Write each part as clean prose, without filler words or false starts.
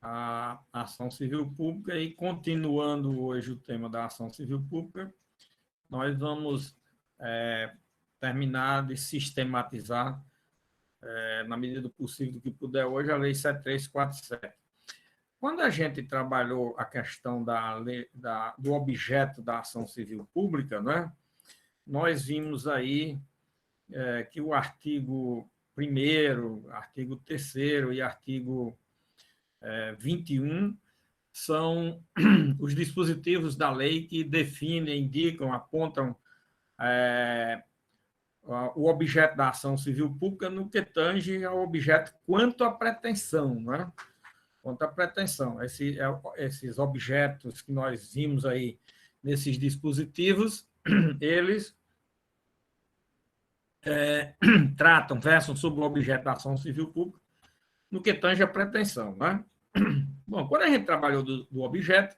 a ação civil pública e, continuando hoje o tema da ação civil pública, nós vamos terminar de sistematizar, na medida do possível, do que puder hoje, a Lei 7347. Quando a gente trabalhou a questão do objeto da ação civil pública, né, nós vimos aí que o artigo 1º, artigo 3º e artigo 21 são os dispositivos da lei que definem, indicam, apontam o objeto da ação civil pública no que tange ao objeto quanto à pretensão, né? Quanto à pretensão. Esses objetos que nós vimos aí nesses dispositivos, eles tratam, versam sobre o objeto da ação civil pública no que tange à pretensão, né? Bom, quando a gente trabalhou do objeto,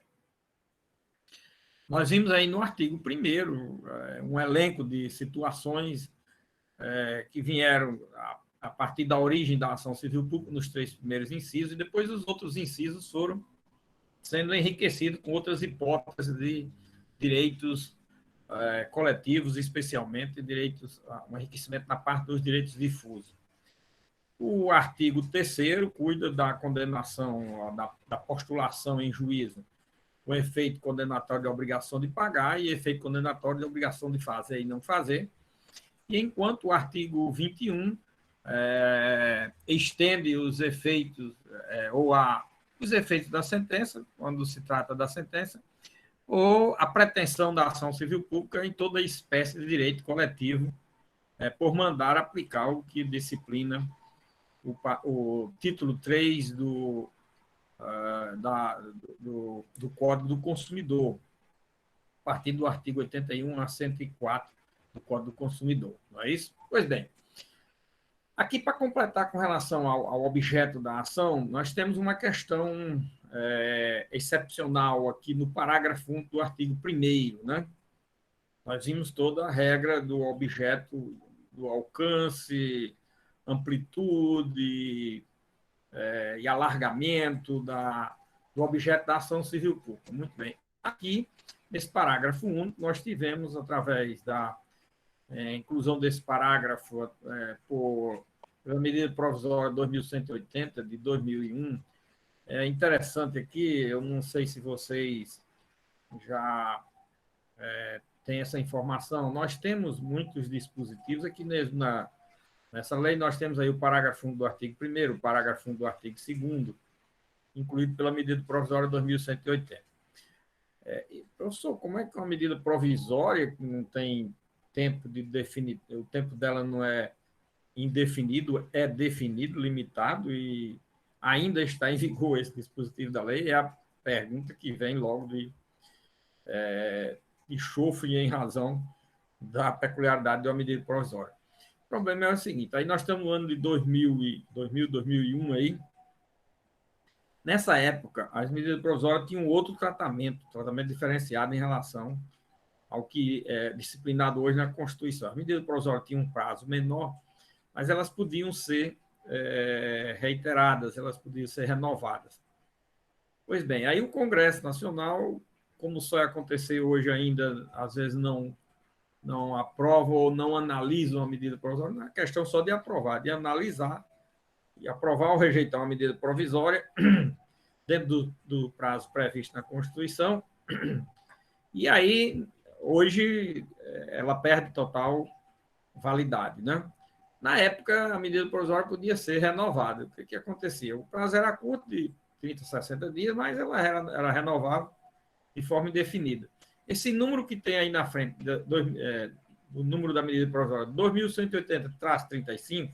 nós vimos aí no artigo 1º um elenco de situações que vieram a partir da origem da ação civil pública nos 3 primeiros incisos, e depois os outros incisos foram sendo enriquecidos com outras hipóteses de direitos coletivos, especialmente direitos, um enriquecimento na parte dos direitos difusos. O artigo 3º cuida da condenação, da postulação em juízo, o efeito condenatório de obrigação de pagar e efeito condenatório de obrigação de fazer e não fazer. E enquanto o artigo 21 estende os efeitos, os efeitos da sentença, quando se trata da sentença, ou a pretensão da ação civil pública em toda espécie de direito coletivo, por mandar aplicar o que disciplina o título 3 do Código do Consumidor, a partir do artigo 81 a 104 do Código do Consumidor, não é isso? Pois bem, aqui para completar com relação ao objeto da ação, nós temos uma questão excepcional aqui no parágrafo 1 do artigo 1º, né? Nós vimos toda a regra do objeto, do alcance, amplitude e alargamento do objeto da ação civil pública. Muito bem. Aqui, nesse parágrafo 1, nós tivemos, através da inclusão desse parágrafo pela medida provisória 2180 de 2001, é interessante aqui, eu não sei se vocês já têm essa informação, nós temos muitos dispositivos aqui mesmo nessa lei, nós temos aí o parágrafo 1 do artigo 1º, o parágrafo 1 do artigo 2º, incluído pela medida provisória 2180. Professor, como é que uma medida provisória, que não tem tempo de definir, o tempo dela não é indefinido, é definido, limitado, e ainda está em vigor esse dispositivo da lei? É a pergunta que vem logo de chofre em razão da peculiaridade de uma medida provisória. O problema é o seguinte, aí nós estamos no ano de 2001 aí. Nessa época, as medidas provisórias tinham outro tratamento diferenciado em relação ao que é disciplinado hoje na Constituição. As medidas provisórias tinham um prazo menor, mas elas podiam ser reiteradas, elas podiam ser renovadas. Pois bem, aí o Congresso Nacional, como só acontecer hoje ainda, às vezes não aprova ou não analisa uma medida provisória, não é questão só de aprovar, de analisar e aprovar ou rejeitar uma medida provisória dentro do prazo previsto na Constituição. E aí, hoje, ela perde total validade, né? Na época, a medida provisória podia ser renovada. O que acontecia? O prazo era curto, de 30, 60 dias, mas ela era renovável de forma indefinida. Esse número que tem aí na frente, o número da medida provisória 2180-35,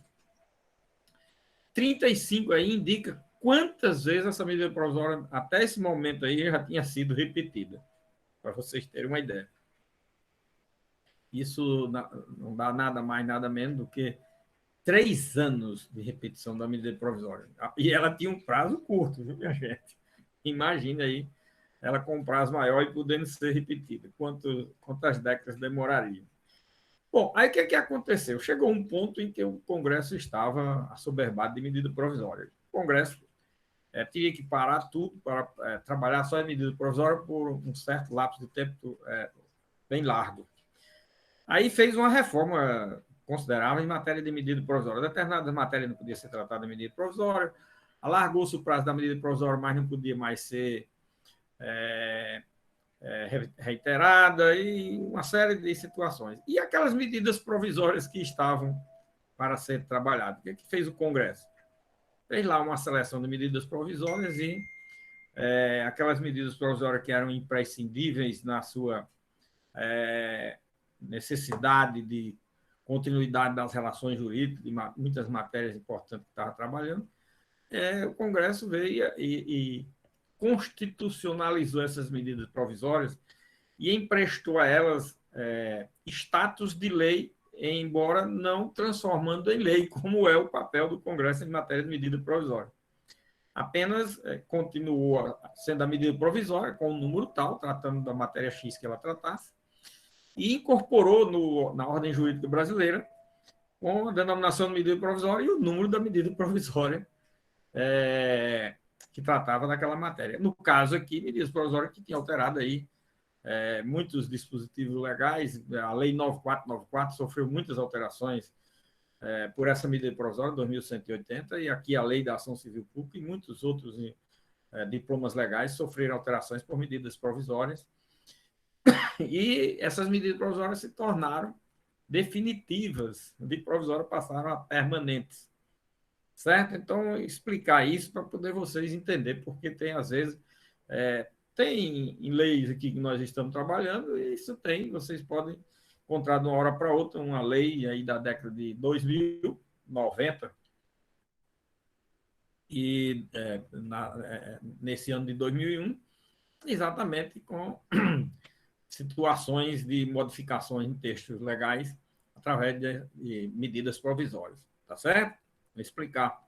35 aí indica quantas vezes essa medida provisória, até esse momento aí, já tinha sido repetida, para vocês terem uma ideia. Isso não dá nada mais, nada menos do que 3 anos de repetição da medida provisória. E ela tinha um prazo curto, viu, minha gente? Imagina aí, ela com um prazo maior e podendo ser repetida. Quantas décadas demoraria? Bom, aí o que aconteceu? Chegou um ponto em que o Congresso estava assoberbado de medida provisória. Congresso teria que parar tudo para trabalhar só em medida provisória por um certo lapso de tempo bem largo. Aí fez uma reforma considerável em matéria de medida provisória. Determinadas matérias não podiam ser tratadas em medida provisória, alargou-se o prazo da medida provisória, mas não podia mais ser reiterada, e uma série de situações. E aquelas medidas provisórias que estavam para ser trabalhadas. O que fez o Congresso? Fez lá uma seleção de medidas provisórias e aquelas medidas provisórias que eram imprescindíveis na sua necessidade de continuidade das relações jurídicas, de muitas matérias importantes que estava trabalhando, o Congresso veio e constitucionalizou essas medidas provisórias e emprestou a elas status de lei, embora não transformando em lei, como é o papel do Congresso em matéria de medida provisória. Apenas continuou sendo a medida provisória, com um número tal, tratando da matéria X que ela tratasse, e incorporou na ordem jurídica brasileira com a denominação de medida provisória e o número da medida provisória que tratava daquela matéria. No caso aqui, medidas provisórias que tinham alterado aí muitos dispositivos legais. A Lei 9494 sofreu muitas alterações por essa medida provisória, 2180, e aqui a Lei da Ação Civil Pública e muitos outros diplomas legais sofreram alterações por medidas provisórias. E essas medidas provisórias se tornaram definitivas, de provisória passaram a permanentes. Certo? Então, explicar isso para poder vocês entenderem, porque tem, às vezes, tem em leis aqui que nós estamos trabalhando, e isso tem, vocês podem encontrar de uma hora para outra uma lei aí da década de 2090, e nesse ano de 2001, exatamente com situações de modificações em textos legais através de medidas provisórias. Tá certo? Vou explicar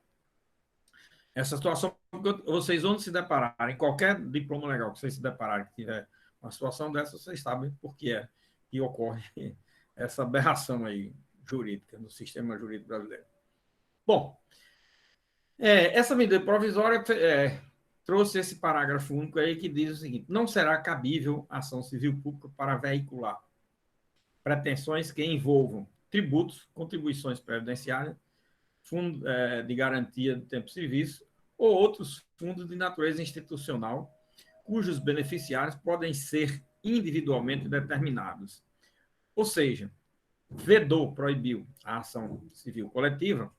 essa situação, vocês vão se deparar, em qualquer diploma legal que vocês se depararem, que tiver uma situação dessa, vocês sabem por que é que ocorre essa aberração aí jurídica no sistema jurídico brasileiro. Bom, essa medida provisória trouxe esse parágrafo único aí que diz o seguinte: não será cabível ação civil pública para veicular pretensões que envolvam tributos, contribuições previdenciárias, fundo de garantia do tempo de serviço ou outros fundos de natureza institucional, cujos beneficiários podem ser individualmente determinados. Ou seja, vedou, proibiu a ação civil coletiva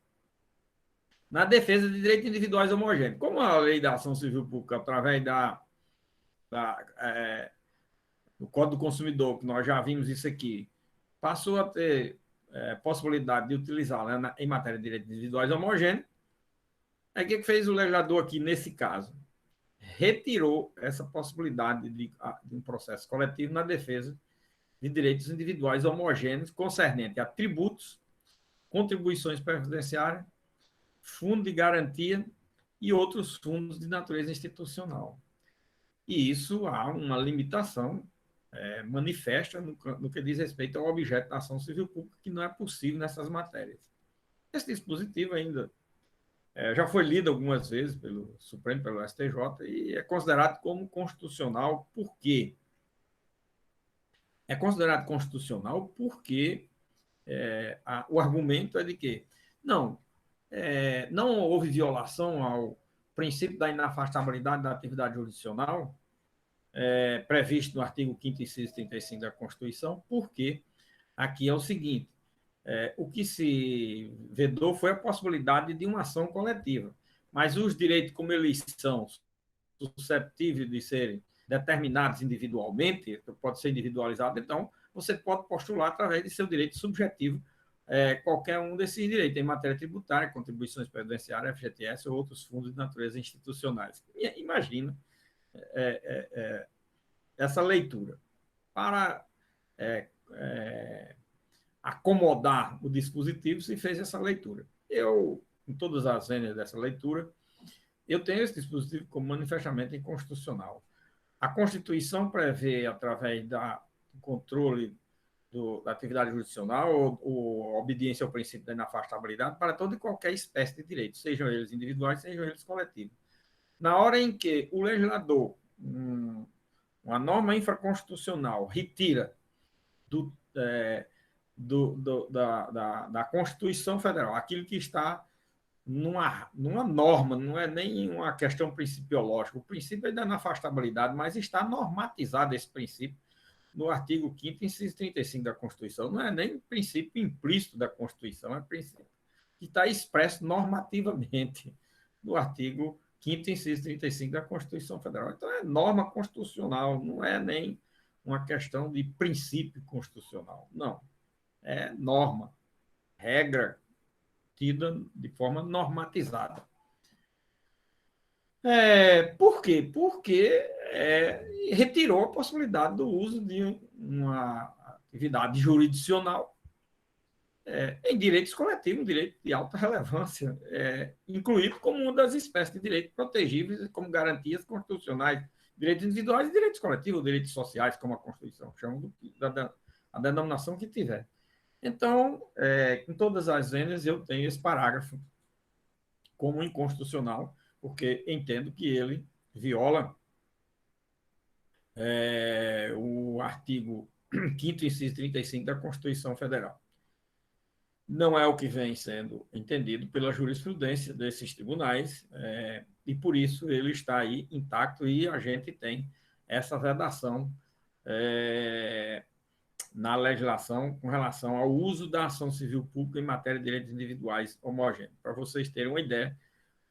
na defesa de direitos individuais homogêneos. Como a lei da ação civil pública, através do Código do Consumidor, que nós já vimos isso aqui, passou a ter possibilidade de utilizá-la em matéria de direitos individuais homogêneos, aí o que fez o legislador aqui nesse caso? Retirou essa possibilidade de um processo coletivo na defesa de direitos individuais homogêneos concernente a tributos, contribuições previdenciárias, fundo de garantia e outros fundos de natureza institucional. E isso há uma limitação manifesta no que diz respeito ao objeto da ação civil pública, que não é possível nessas matérias. Esse dispositivo ainda já foi lido algumas vezes pelo Supremo, pelo STJ, e é considerado como constitucional. Por quê? É considerado constitucional porque o argumento é de que não houve violação ao princípio da inafastabilidade da atividade jurisdicional, previsto no artigo 5º, inciso 35 da Constituição, porque aqui é o seguinte: o que se vedou foi a possibilidade de uma ação coletiva, mas os direitos, como eles são susceptíveis de serem determinados individualmente, pode ser individualizado, então você pode postular através de seu direito subjetivo qualquer um desses direitos, em matéria tributária, contribuições previdenciárias, FGTS ou outros fundos de natureza institucionais. Imagina essa leitura. Para acomodar o dispositivo, se fez essa leitura. Eu, em todas as vênias dessa leitura, eu tenho esse dispositivo como manifestamente inconstitucional. A Constituição prevê, através do controle da atividade jurisdicional ou obediência ao princípio da inafastabilidade para toda e qualquer espécie de direito, sejam eles individuais, sejam eles coletivos. Na hora em que o legislador, uma norma infraconstitucional, retira da Constituição Federal aquilo que está numa norma, não é nem uma questão principiológica, o princípio é da inafastabilidade, mas está normatizado esse princípio no artigo 5º, inciso 35 da Constituição. Não é nem princípio implícito da Constituição, é princípio que está expresso normativamente no artigo 5º, inciso 35 da Constituição Federal. Então, é norma constitucional, não é nem uma questão de princípio constitucional. Não, é norma, regra tida de forma normatizada. Por quê? Porque retirou a possibilidade do uso de uma atividade jurisdicional em direitos coletivos, direito de alta relevância, incluído como uma das espécies de direitos protegíveis como garantias constitucionais, direitos individuais e direitos coletivos, direitos sociais, como a Constituição chama, a denominação que tiver. Então, em todas as vezes, eu tenho esse parágrafo como inconstitucional, porque entendo que ele viola o artigo 5º, inciso 35 da Constituição Federal. Não é o que vem sendo entendido pela jurisprudência desses tribunais, e por isso ele está aí intacto e a gente tem essa vedação na legislação com relação ao uso da ação civil pública em matéria de direitos individuais homogêneos. Para vocês terem uma ideia,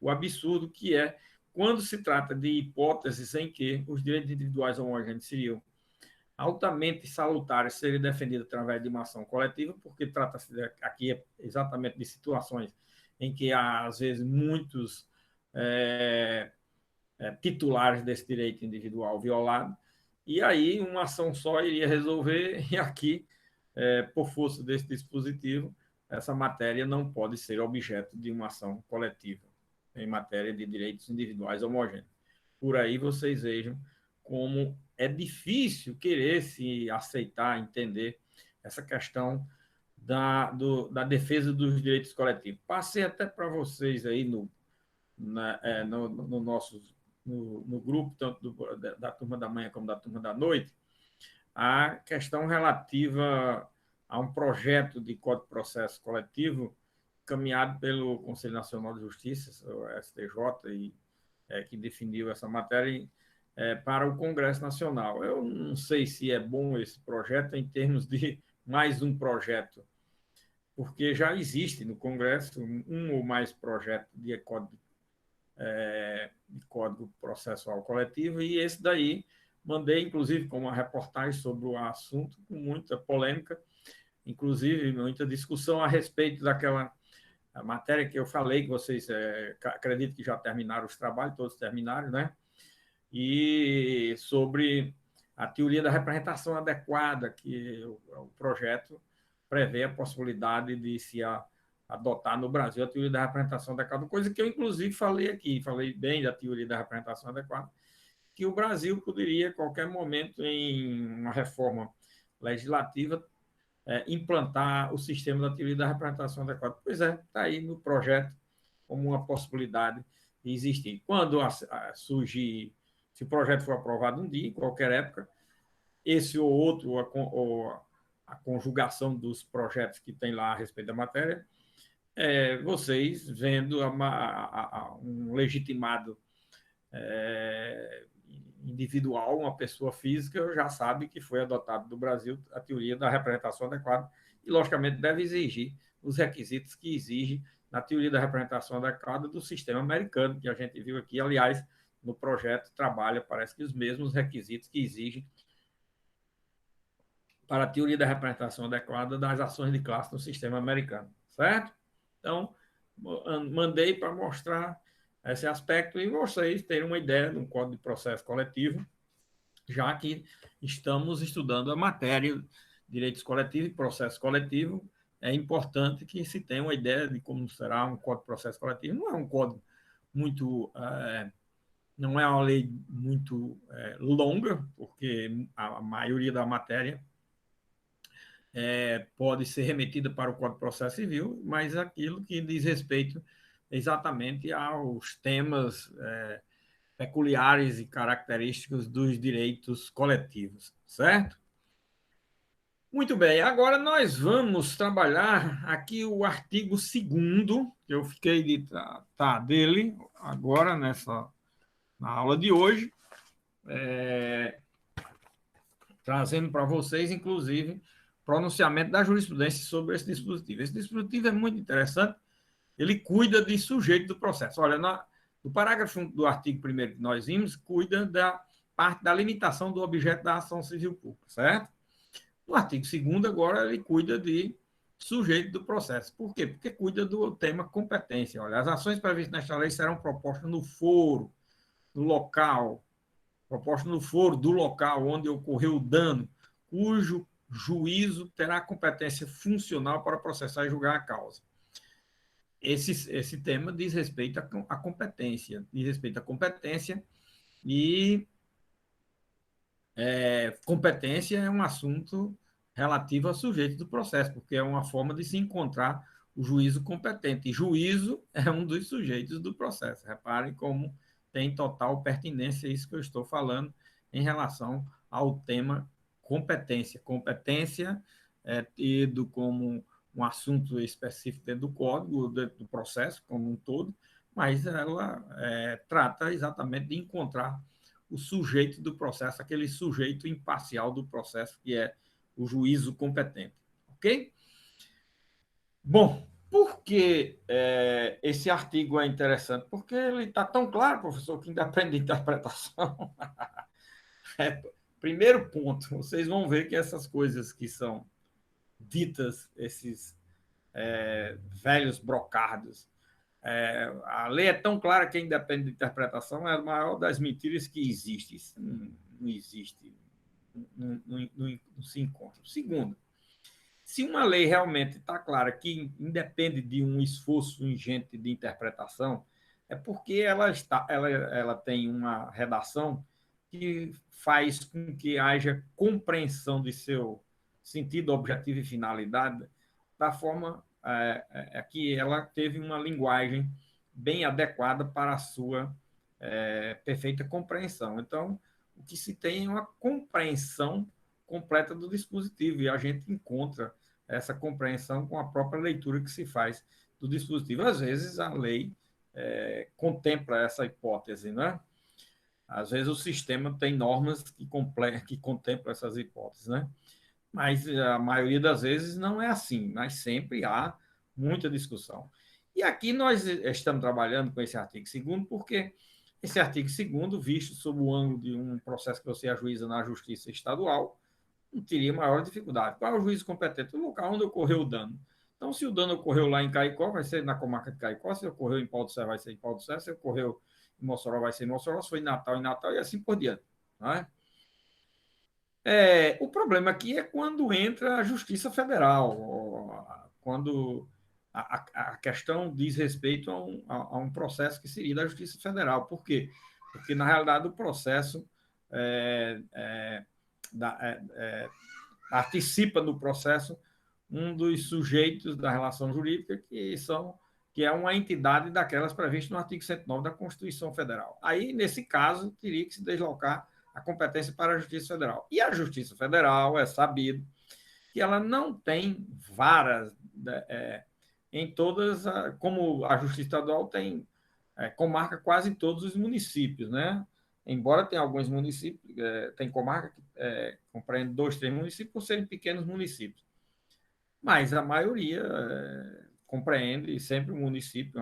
o absurdo que é quando se trata de hipóteses em que os direitos individuais homogêneos seriam altamente salutares serem defendidos através de uma ação coletiva, porque trata-se aqui exatamente de situações em que há, às vezes, muitos titulares desse direito individual violado, e aí uma ação só iria resolver, e aqui, por força desse dispositivo, essa matéria não pode ser objeto de uma ação coletiva em matéria de direitos individuais homogêneos. Por aí vocês vejam como é difícil querer se aceitar, entender essa questão da defesa dos direitos coletivos. Passei até para vocês aí no grupo, tanto da turma da manhã como da turma da noite, a questão relativa a um projeto de Código de Processo Coletivo caminhado pelo Conselho Nacional de Justiça, o STJ, que definiu essa matéria para o Congresso Nacional. Eu não sei se é bom esse projeto em termos de mais um projeto, porque já existe no Congresso um ou mais projetos de Código Processual Coletivo, e esse daí mandei, inclusive, com uma reportagem sobre o assunto, com muita polêmica, inclusive muita discussão a respeito daquela matéria que eu falei, que vocês acredito que já terminaram os trabalhos, todos terminaram, né? E sobre a teoria da representação adequada, que o projeto prevê a possibilidade de se adotar no Brasil a teoria da representação adequada, coisa que eu, inclusive, falei aqui, falei bem da teoria da representação adequada, que o Brasil poderia, a qualquer momento, em uma reforma legislativa, implantar o sistema da teoria da representação adequada. Pois está aí no projeto como uma possibilidade de existir. Quando surgir, se o projeto for aprovado um dia, em qualquer época, esse ou outro, ou a conjugação dos projetos que tem lá a respeito da matéria, vocês vendo um legitimado individual, uma pessoa física, já sabe que foi adotado no Brasil a teoria da representação adequada e, logicamente, deve exigir os requisitos que exige na teoria da representação adequada do sistema americano, que a gente viu aqui, aliás, no projeto trabalha, parece que os mesmos requisitos que exigem para a teoria da representação adequada das ações de classe no sistema americano, certo? Então, mandei para mostrar esse aspecto e vocês terem uma ideia de um código de processo coletivo, já que estamos estudando a matéria de direitos coletivos e processo coletivo. É importante que se tenha uma ideia de como será um código de processo coletivo. Não é um código muito... não é uma lei muito longa, porque a maioria da matéria pode ser remetida para o Código de Processo Civil, mas aquilo que diz respeito exatamente aos temas peculiares e característicos dos direitos coletivos, certo? Muito bem, agora nós vamos trabalhar aqui o artigo 2º, que eu fiquei de tratar dele agora na aula de hoje, trazendo para vocês, inclusive, pronunciamento da jurisprudência sobre esse dispositivo. Esse dispositivo é muito interessante, ele cuida de sujeito do processo. Olha, no parágrafo 1 do artigo 1º que nós vimos, cuida da parte da limitação do objeto da ação civil pública, certo? No artigo 2º, agora, ele cuida de sujeito do processo. Por quê? Porque cuida do tema competência. Olha, as ações previstas nesta lei serão propostas no foro, no local, propostas no foro do local onde ocorreu o dano, cujo juízo terá competência funcional para processar e julgar a causa. Esse tema diz respeito à competência, e competência é um assunto relativo ao sujeito do processo, porque é uma forma de se encontrar o juízo competente. E juízo é um dos sujeitos do processo. Reparem como tem total pertinência isso que eu estou falando em relação ao tema competência. Competência é tido como um assunto específico dentro do código, dentro do processo como um todo, mas ela trata exatamente de encontrar o sujeito do processo, aquele sujeito imparcial do processo, que é o juízo competente. Ok? Bom, por que esse artigo é interessante? Porque ele está tão claro, professor, que independe de interpretação. Primeiro ponto, vocês vão ver que essas coisas que são ditas, esses velhos brocardos, a lei é tão clara que independe de interpretação, é a maior das mentiras que existe. Isso não existe, não se encontra. Segundo, se uma lei realmente está clara que independe de um esforço ingente de interpretação, é porque ela tem uma redação que faz com que haja compreensão de seu sentido, objetivo e finalidade da forma que ela teve uma linguagem bem adequada para a sua perfeita compreensão. Então, o que se tem é uma compreensão completa do dispositivo, e a gente encontra essa compreensão com a própria leitura que se faz do dispositivo. Às vezes, a lei contempla essa hipótese, né? Às vezes, o sistema tem normas que contemplam essas hipóteses, né? Mas a maioria das vezes não é assim, mas sempre há muita discussão. E aqui nós estamos trabalhando com esse artigo 2º, porque esse artigo 2º, visto sob o ângulo de um processo que você ajuiza na Justiça Estadual, não teria maior dificuldade. Qual é o juízo competente? O local onde ocorreu o dano. Então, se o dano ocorreu lá em Caicó, vai ser na comarca de Caicó; se ocorreu em Pau do Serra, vai ser em Pau do Serra; se ocorreu em Mossoró, vai ser em Mossoró; se foi em Natal, e assim por diante. Não é? O problema aqui é quando entra a Justiça Federal, quando a questão diz respeito a um processo que seria da Justiça Federal. Por quê? Porque, na realidade, o processo da, participa do processo um dos sujeitos da relação jurídica, que é uma entidade daquelas previstas no artigo 109 da Constituição Federal. Aí, nesse caso, teria que se deslocar a competência para a Justiça Federal. E a Justiça Federal, é sabido que ela não tem varas em todas, como a Justiça Estadual tem, comarca quase em todos os municípios, né? Embora tenha alguns municípios, tem comarca que compreende 2, 3 municípios, por serem pequenos municípios. Mas a maioria compreende sempre o município,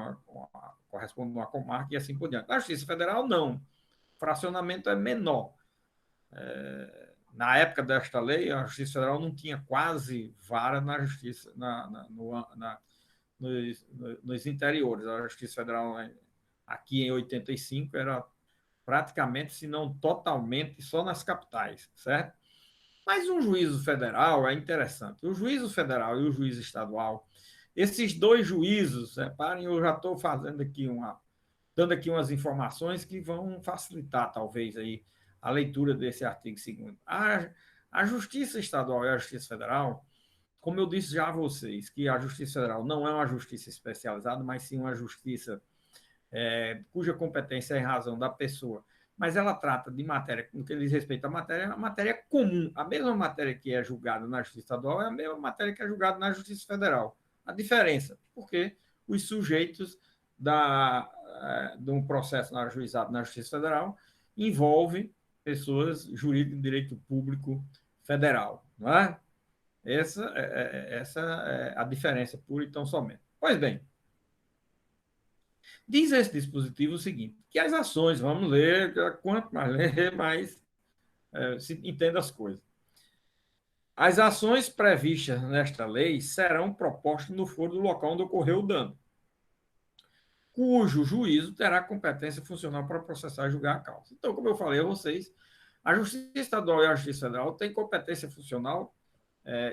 corresponde a uma comarca e assim por diante. Na Justiça Federal, não. O fracionamento é menor. Na época desta lei, a Justiça Federal não tinha quase vara na justiça, nos interiores. A Justiça Federal, aqui em 85, era praticamente, se não totalmente, só nas capitais, certo? Mas um juízo federal é interessante. O juízo federal e o juízo estadual, esses dois juízos, reparem, eu já estou fazendo aqui dando aqui umas informações que vão facilitar, talvez, aí, a leitura desse artigo 2º. A Justiça Estadual e a Justiça Federal, como eu disse já a vocês, que a Justiça Federal não é uma justiça especializada, mas sim uma justiça cuja competência é em razão da pessoa, mas ela trata de matéria, no que diz respeito à matéria, a matéria comum. A mesma matéria que é julgada na Justiça Estadual é a mesma matéria que é julgada na Justiça Federal. A diferença, porque os sujeitos de um processo na juizado na Justiça Federal envolve pessoas jurídicas de direito público federal, não é? Essa é a diferença, pura e tão somente. Pois bem, diz esse dispositivo o seguinte, que as ações, vamos ler, quanto mais ler, mais se entenda as coisas. As ações previstas nesta lei serão propostas no foro do local onde ocorreu o dano, cujo juízo terá competência funcional para processar e julgar a causa. Então, como eu falei a vocês, a Justiça Estadual e a Justiça Federal têm competência funcional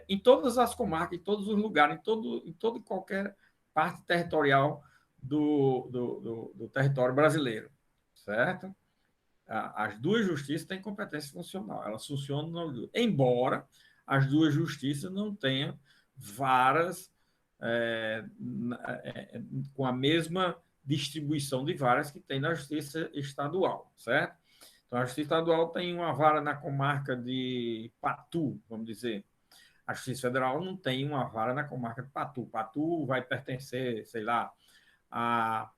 em todas as comarcas, em todos os lugares, em todo e qualquer parte territorial do território brasileiro, certo? As duas justiças têm competência funcional, elas funcionam, embora as duas justiças não tenham varas com a mesma distribuição de varas que tem na Justiça Estadual, certo? Então, a Justiça Estadual tem uma vara na comarca de Patu, vamos dizer. A Justiça Federal não tem uma vara na comarca de Patu. Patu vai pertencer, sei lá, a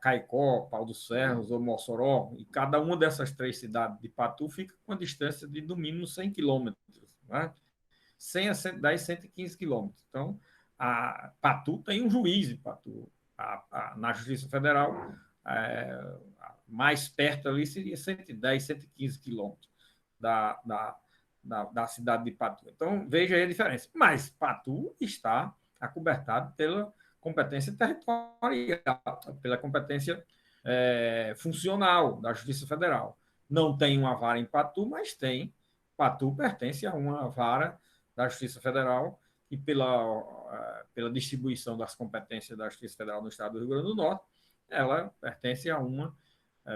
Caicó, Pau dos Ferros ou Mossoró, e cada uma dessas três cidades de Patu fica com uma distância de, no mínimo, 100 quilômetros, né? 100 a 110, 115 quilômetros. Então, a Patu tem um juiz em Patu. Na Justiça Federal, mais perto ali seria 110, 115 quilômetros da cidade de Patu. Então, veja aí a diferença. Mas Patu está acobertado pela competência territorial, pela competência funcional da Justiça Federal. Não tem uma vara em Patu, mas tem. Patu pertence a uma vara da Justiça Federal e pela distribuição das competências da Justiça Federal no estado do Rio Grande do Norte, ela pertence a uma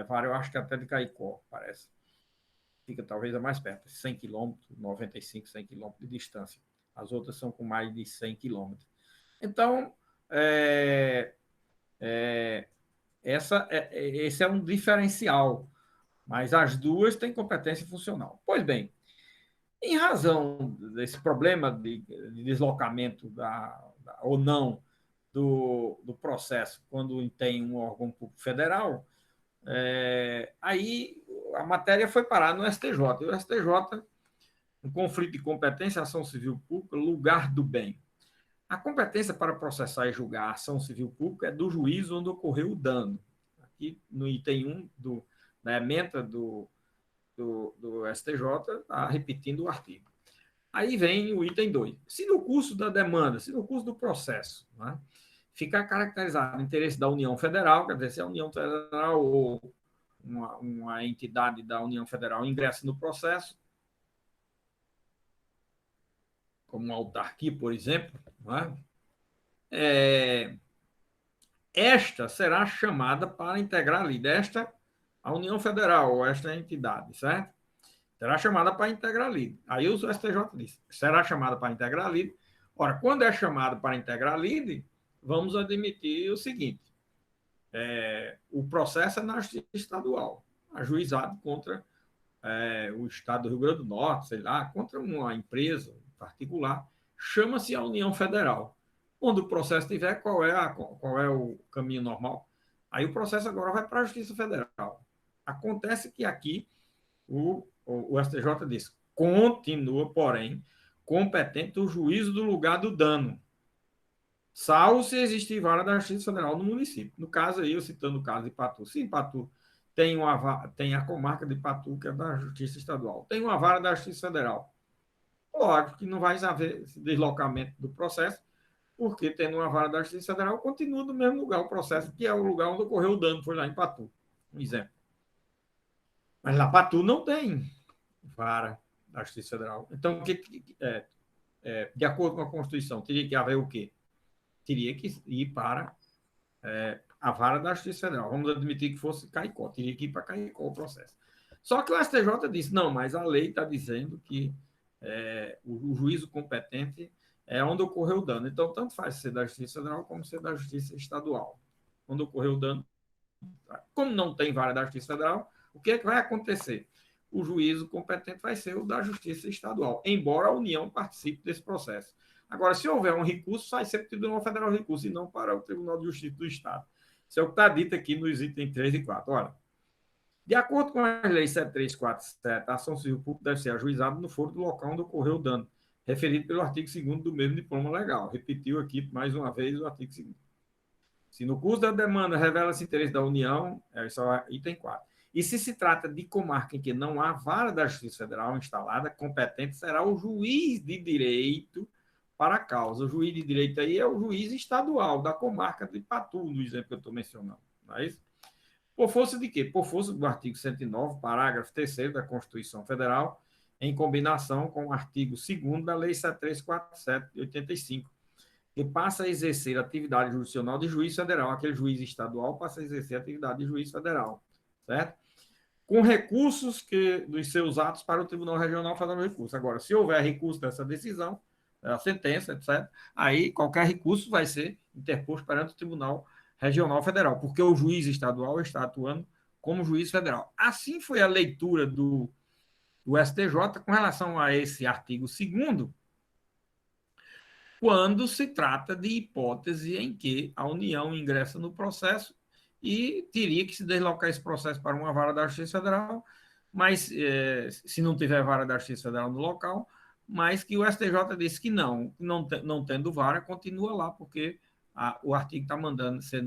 vara, eu acho que até de Caicó, parece. Fica talvez a mais perto, 100 quilômetros, 95, 100 quilômetros de distância. As outras são com mais de 100 quilômetros. Então, esse é um diferencial, mas as duas têm competência funcional. Pois bem, em razão desse problema de deslocamento ou não do processo quando tem um órgão público federal, aí a matéria foi parar no STJ. E o STJ, um conflito de competência, ação civil pública, lugar do bem. A competência para processar e julgar a ação civil pública é do juiz onde ocorreu o dano. Aqui no item 1 da ementa do STJ, está repetindo o artigo. Aí vem o item 2. Se no curso da demanda, se no curso do processo, né, ficar caracterizado o interesse da União Federal, quer dizer, se a União Federal ou uma entidade da União Federal ingressa no processo, como uma autarquia, por exemplo, né, esta será chamada para integrar a lide. A União Federal, ou esta entidade, certo? Será chamada para integrar a lide. Aí o STJ diz, será chamada para integrar a lide. Ora, quando é chamado para integrar a lide, vamos admitir o seguinte, o processo é na justiça estadual, ajuizado contra o estado do Rio Grande do Norte, sei lá, contra uma empresa particular, chama-se a União Federal. Quando o processo tiver, qual é o caminho normal? Aí o processo agora vai para a Justiça Federal. Acontece que aqui o STJ diz, continua, porém, competente o juízo do lugar do dano, salvo se existir vara da Justiça Federal no município. No caso aí, eu citando o caso de Patu. Se em Patu tem a comarca de Patu, que é da Justiça Estadual, tem uma vara da Justiça Federal. Lógico que não vai haver esse deslocamento do processo, porque tendo uma vara da Justiça Federal, continua no mesmo lugar o processo, que é o lugar onde ocorreu o dano, foi lá em Patu, um exemplo. Mas lá Patu não tem vara da Justiça Federal. Então, de acordo com a Constituição, teria que haver o quê? Teria que ir para a vara da Justiça Federal. Vamos admitir que fosse Caicó, teria que ir para Caicó o processo. Só que o STJ disse, não, mas a lei está dizendo que o juízo competente é onde ocorreu o dano. Então, tanto faz ser da Justiça Federal como ser da Justiça Estadual. Onde ocorreu o dano, como não tem vara da Justiça Federal, o que é que vai acontecer? O juízo competente vai ser o da Justiça Estadual, embora a União participe desse processo. Agora, se houver um recurso, vai ser para o Tribunal Federal de Recurso e não para o Tribunal de Justiça do Estado. Isso é o que está dito aqui nos itens 3 e 4. Olha, de acordo com as leis 7347, a ação civil pública deve ser ajuizada no foro do local onde ocorreu o dano, referido pelo artigo 2º do mesmo diploma legal. Repetiu aqui, mais uma vez, o artigo 2º. Se no curso da demanda revela-se interesse da União, isso é item 4. E se trata de comarca em que não há vara da Justiça Federal instalada, competente será o juiz de direito para a causa. O juiz de direito aí é o juiz estadual da comarca de Patu, no exemplo que eu estou mencionando. Não é isso? Por força de quê? Por força do artigo 109, parágrafo 3º da Constituição Federal, em combinação com o artigo 2º da Lei 7347 de 85, que passa a exercer atividade jurisdicional de juiz federal. Aquele juiz estadual passa a exercer atividade de juiz federal, certo? Com recursos dos seus atos para o Tribunal Regional Federal de Recursos. Agora, se houver recurso dessa decisão, a sentença, etc., aí qualquer recurso vai ser interposto perante o Tribunal Regional Federal, porque o juiz estadual está atuando como juiz federal. Assim foi a leitura do STJ com relação a esse artigo 2º, quando se trata de hipótese em que a União ingressa no processo e teria que se deslocar esse processo para uma vara da Justiça Federal, mas se não tiver vara da Justiça Federal no local, mas que o STJ disse que não tendo vara, continua lá, porque o artigo está mandando ser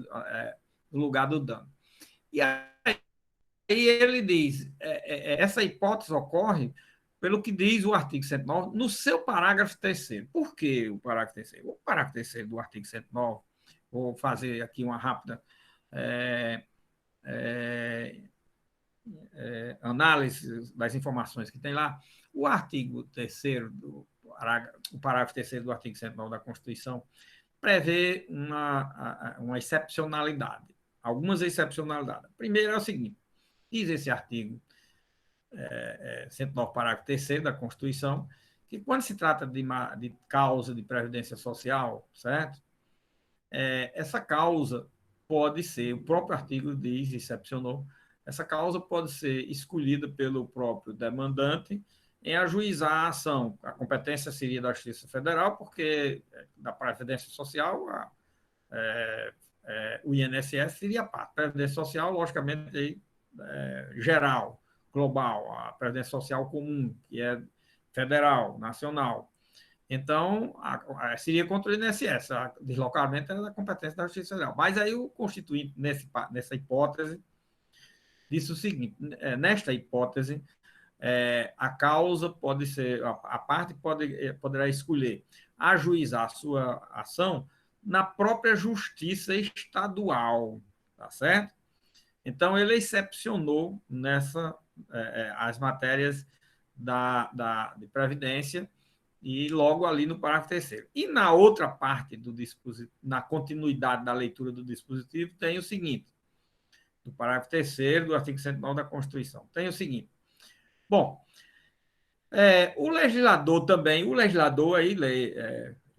no lugar do dano. E aí ele diz, essa hipótese ocorre pelo que diz o artigo 109, no seu parágrafo 3º. Por que o parágrafo 3º? O parágrafo 3º do artigo 109, vou fazer aqui uma rápida análise das informações que tem lá. O artigo 3º, o parágrafo 3º do artigo 109 da Constituição, prevê uma excepcionalidade, algumas excepcionalidades. Primeiro é o seguinte, diz esse artigo 109, parágrafo 3º da Constituição, que quando se trata de causa de previdência social, certo? Essa causa pode ser, o próprio artigo diz, excepcionou, essa causa pode ser escolhida pelo próprio demandante em ajuizar a ação. A competência seria da Justiça Federal, porque da Previdência Social, o INSS seria a parte. Previdência Social, logicamente, aí, geral, global, a Previdência Social comum, que é federal, nacional. Então, seria contra o INSS, o deslocamento era da competência da Justiça Federal. Mas aí o Constituinte, nessa hipótese, disse o seguinte, nesta hipótese, a causa pode ser, a parte poderá escolher ajuizar a sua ação na própria Justiça Estadual, tá certo? Então, ele excepcionou as matérias de Previdência e logo ali no parágrafo 3º. E na outra parte do dispositivo, na continuidade da leitura do dispositivo, tem o seguinte, do parágrafo 3º do artigo 109 da Constituição, tem o seguinte, bom, o legislador aí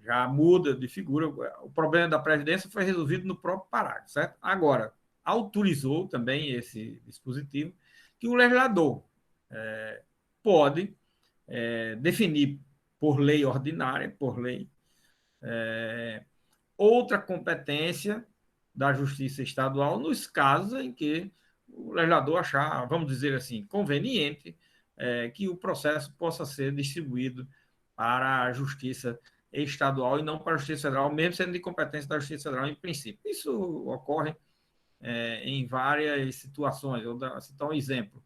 já muda de figura, o problema da Previdência foi resolvido no próprio parágrafo, certo? Agora, autorizou também esse dispositivo que o legislador pode definir por lei ordinária, por lei, outra competência da Justiça Estadual nos casos em que o legislador achar, vamos dizer assim, conveniente que o processo possa ser distribuído para a Justiça Estadual e não para a Justiça Federal, mesmo sendo de competência da Justiça Federal em princípio. Isso ocorre em várias situações. Eu vou citar um exemplo.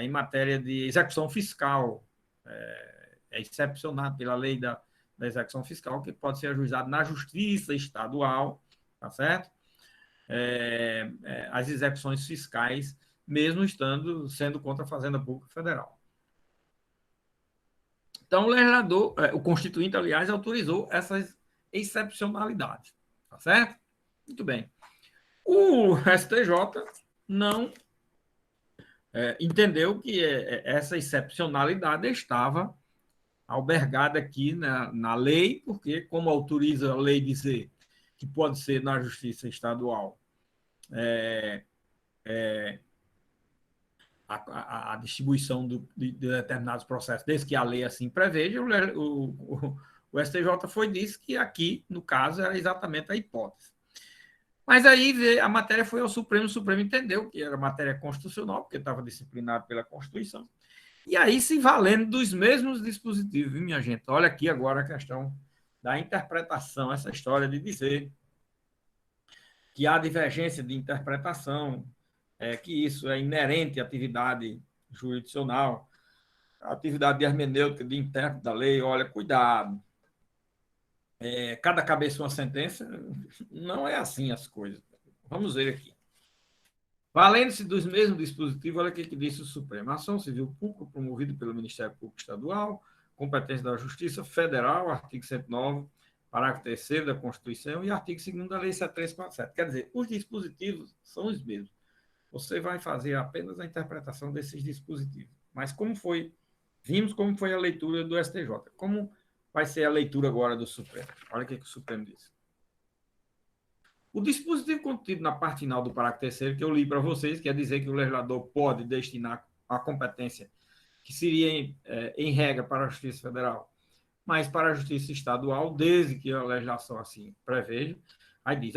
Em matéria de execução fiscal, é excepcionado pela lei da execução fiscal, que pode ser ajuizado na Justiça Estadual, tá certo? As execuções fiscais, mesmo sendo contra a Fazenda Pública Federal. Então, o legislador, o Constituinte, aliás, autorizou essas excepcionalidades, tá certo? Muito bem. O STJ não entendeu que essa excepcionalidade estava albergada aqui na lei, porque, como autoriza a lei dizer que pode ser na Justiça Estadual a distribuição de determinados processos, desde que a lei assim preveja, o STJ disse que aqui, no caso, era exatamente a hipótese. Mas aí a matéria foi ao Supremo, o Supremo entendeu que era matéria constitucional, porque estava disciplinado pela Constituição, e aí se valendo dos mesmos dispositivos, viu, minha gente? Olha aqui agora a questão da interpretação, essa história de dizer que há divergência de interpretação, que isso é inerente à atividade jurisdicional, à atividade de hermenêutica, de intérprete da lei. Olha, cuidado. Cada cabeça uma sentença, não é assim as coisas. Vamos ver aqui. Valendo-se dos mesmos dispositivos, olha o que disse o Supremo. A ação civil pública promovida pelo Ministério Público Estadual, competência da Justiça Federal, artigo 109, parágrafo 3º da Constituição e artigo 2º da Lei 7347. Quer dizer, os dispositivos são os mesmos. Você vai fazer apenas a interpretação desses dispositivos. Mas vimos como foi a leitura do STJ. Como vai ser a leitura agora do Supremo? Olha o que o Supremo diz. O dispositivo contido na parte final do parágrafo 3º, que eu li para vocês, quer dizer que o legislador pode destinar a competência que seria, em regra, para a Justiça Federal, mas para a Justiça Estadual, desde que a legislação assim preveja. Aí diz,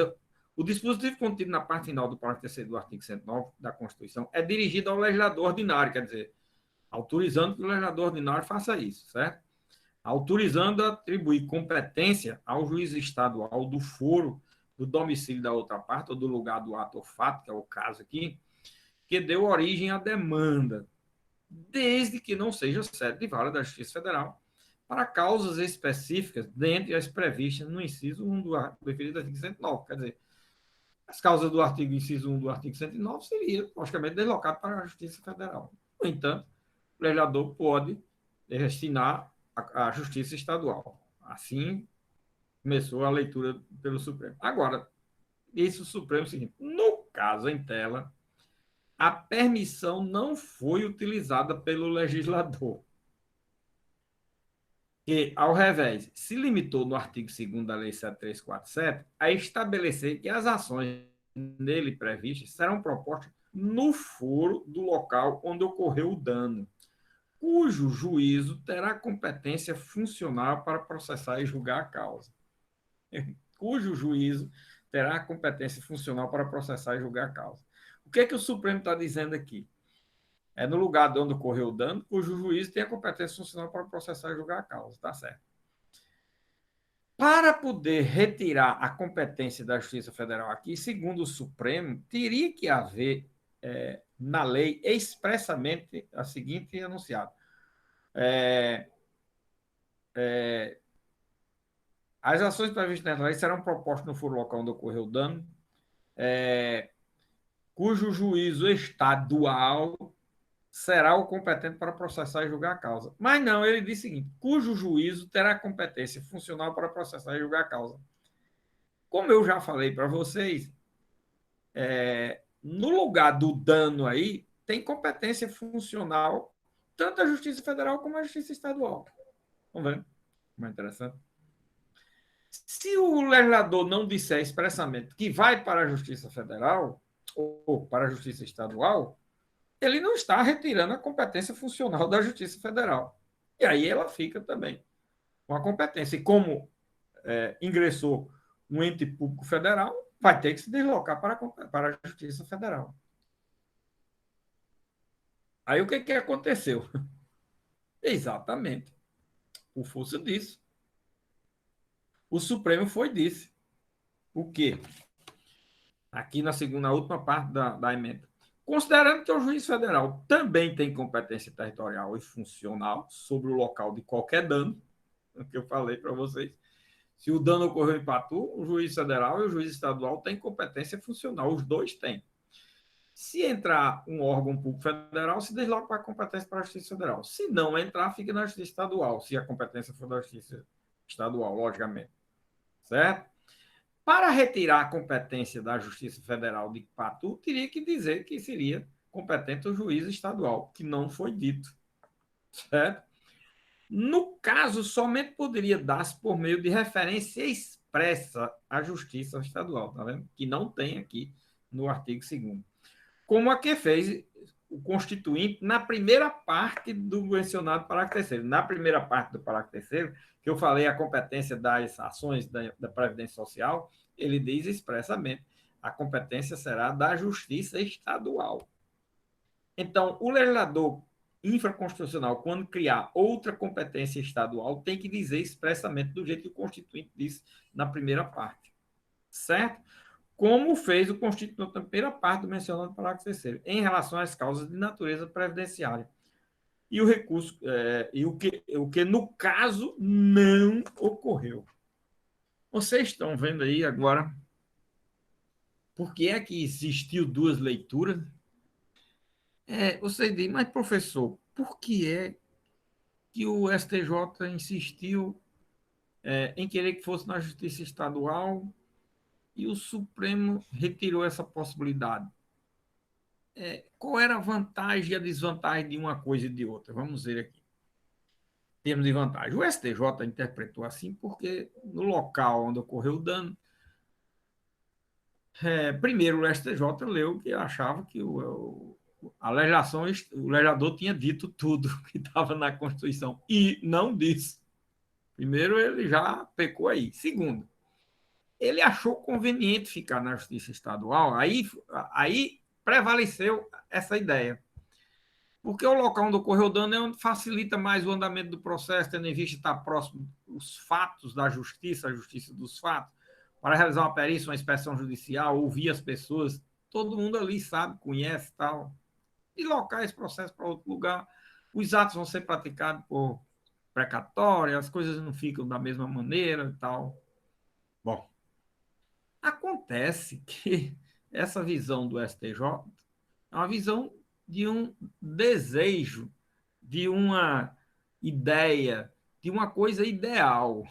o dispositivo contido na parte final do parágrafo 3º do artigo 109 da Constituição é dirigido ao legislador ordinário, quer dizer, autorizando que o legislador ordinário faça isso, certo? Autorizando a atribuir competência ao juiz estadual do foro do domicílio da outra parte, ou do lugar do ato ou fato, que é o caso aqui, que deu origem à demanda, desde que não seja sede de vara da Justiça Federal, para causas específicas, dentre as previstas no inciso 1 do referido artigo 109. Quer dizer, as causas do artigo inciso 1 do artigo 109 seriam, logicamente, deslocadas para a Justiça Federal. No entanto, o legislador pode destinar à Justiça Estadual. Assim, começou a leitura pelo Supremo. Agora, disse o Supremo o seguinte: no caso em tela, a permissão não foi utilizada pelo legislador, que, ao revés, se limitou no artigo 2º da Lei 7347 a estabelecer que as ações nele previstas serão propostas no foro do local onde ocorreu o dano, cujo juízo terá competência funcional para processar e julgar a causa. Cujo juízo terá competência funcional para processar e julgar a causa. O que é que o Supremo está dizendo aqui? É no lugar de onde ocorreu o dano, cujo juiz tem a competência funcional para processar e julgar a causa. Está certo. Para poder retirar a competência da Justiça Federal aqui, segundo o Supremo, teria que haver na lei expressamente a seguinte enunciado. As ações previstas nessa lei serão propostas no foro local onde ocorreu o dano, cujo juízo estadual será o competente para processar e julgar a causa. Mas não, ele diz o seguinte: cujo juízo terá competência funcional para processar e julgar a causa. Como eu já falei para vocês, no lugar do dano aí, tem competência funcional tanto a Justiça Federal como a Justiça Estadual. Vamos ver? Mais interessante. Se o legislador não disser expressamente que vai para a Justiça Federal ou para a Justiça Estadual, ele não está retirando a competência funcional da Justiça Federal. E aí ela fica também com a competência. E como ingressou um ente público federal, vai ter que se deslocar para a Justiça Federal. Aí o que aconteceu? Exatamente. Por força disso, o Supremo disse o quê? Aqui na última parte da emenda. Considerando que o juiz federal também tem competência territorial e funcional sobre o local de qualquer dano, o que eu falei para vocês, se o dano ocorreu em Patu, o juiz federal e o juiz estadual têm competência funcional, os dois têm. Se entrar um órgão público federal, se desloca para a competência para a Justiça Federal. Se não entrar, fica na Justiça Estadual, se a competência for da Justiça Estadual, logicamente. Certo? Para retirar a competência da Justiça Federal de Patu, teria que dizer que seria competente o juiz estadual, que não foi dito. Certo? No caso, somente poderia dar-se por meio de referência expressa à Justiça Estadual, tá vendo? Que não tem aqui no artigo 2º. Como a que fez o Constituinte na primeira parte do mencionado parágrafo terceiro. Na primeira parte do parágrafo terceiro, que eu falei a competência das ações da Previdência Social, ele diz expressamente a competência será da Justiça Estadual. Então, o legislador infraconstitucional, quando criar outra competência estadual, tem que dizer expressamente do jeito que o Constituinte disse na primeira parte. Certo? Como fez o Constituinte na primeira parte do mencionado parágrafo terceiro, em relação às causas de natureza previdenciária. E o recurso, e o que no caso não ocorreu. Vocês estão vendo aí agora por que é que existiu duas leituras? Você diz, mas professor, por que é que o STJ insistiu em querer que fosse na Justiça Estadual e o Supremo retirou essa possibilidade? Qual era a vantagem e a desvantagem de uma coisa e de outra? Vamos ver aqui. Temos de vantagem. O STJ interpretou assim porque no local onde ocorreu o dano, primeiro o STJ leu que achava que a legislação, o legislador tinha dito tudo que estava na Constituição e não disse. Primeiro, ele já pecou aí. Segundo, ele achou conveniente ficar na Justiça Estadual, aí prevaleceu essa ideia. Porque o local onde ocorreu o dano é onde facilita mais o andamento do processo, tendo em vista estar próximo os fatos da justiça, a justiça dos fatos, para realizar uma perícia, uma inspeção judicial, ouvir as pessoas, todo mundo ali sabe, conhece tal. E locar esse processo para outro lugar, os atos vão ser praticados por precatória, as coisas não ficam da mesma maneira e tal. Bom, acontece que essa visão do STJ é uma visão de um desejo, de uma ideia, de uma coisa ideal.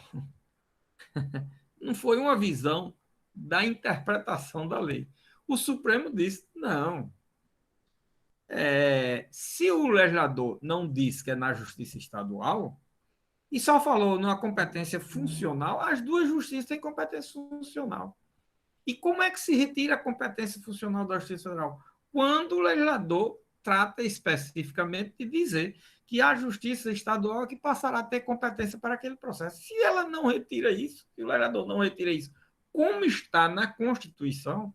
Não foi uma visão da interpretação da lei. O Supremo disse: não. Se o legislador não disse que é na justiça estadual, e só falou numa competência funcional, as duas justiças têm competência funcional. E como é que se retira a competência funcional da Justiça Federal? Quando o legislador trata especificamente de dizer que a Justiça Estadual é que passará a ter competência para aquele processo. Se ela não retira isso, se o legislador não retira isso, como está na Constituição,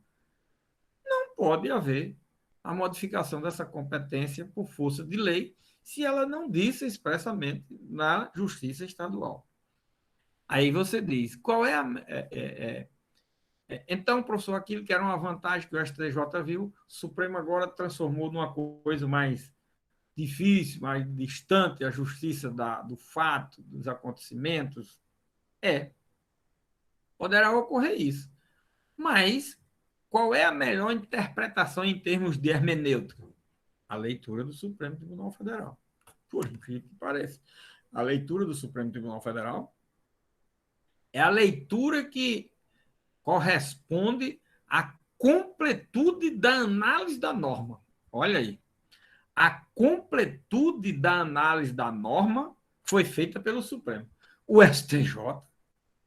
não pode haver a modificação dessa competência por força de lei, se ela não disse expressamente na Justiça Estadual. Aí você diz, qual é a. Então, professor, aquilo que era uma vantagem que o STJ viu, o Supremo agora transformou numa coisa mais difícil, mais distante, a justiça do fato, dos acontecimentos. Poderá ocorrer isso. Mas qual é a melhor interpretação em termos de hermenêutica? A leitura do Supremo Tribunal Federal. Por incrível que pareça. A leitura do Supremo Tribunal Federal é a leitura que corresponde à completude da análise da norma. Olha aí. A completude da análise da norma foi feita pelo Supremo. O STJ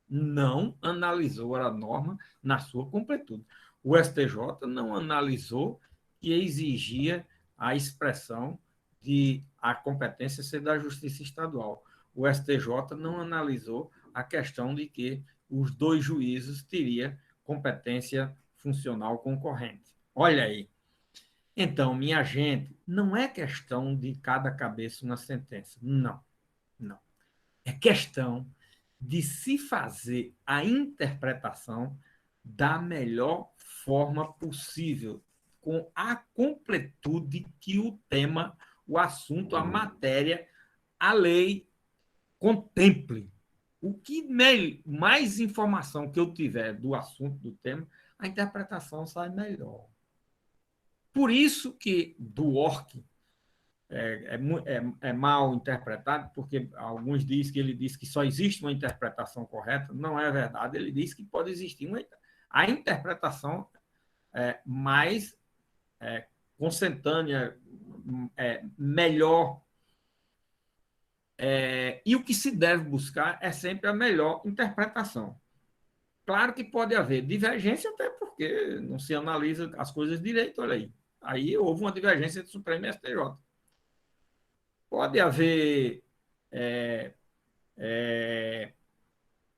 não analisou a norma na sua completude. O STJ não analisou que exigia a expressão de a competência ser da Justiça Estadual. O STJ não analisou a questão de que os dois juízes teriam competência funcional concorrente. Olha aí. Então, minha gente, não é questão de cada cabeça uma sentença. Não, não. É questão de se fazer a interpretação da melhor forma possível, com a completude que o tema, o assunto, a matéria, a lei contemple. O que mais informação que eu tiver do assunto, do tema, a interpretação sai melhor. Por isso que do ORC é mal interpretado, porque alguns dizem que ele diz que só existe uma interpretação correta. Não é verdade. Ele diz que pode existir a interpretação mais consentânea, melhor E o que se deve buscar é sempre a melhor interpretação. Claro que pode haver divergência, até porque não se analisa as coisas direito, olha aí. Aí houve uma divergência entre o Supremo e o STJ. Pode haver é, é,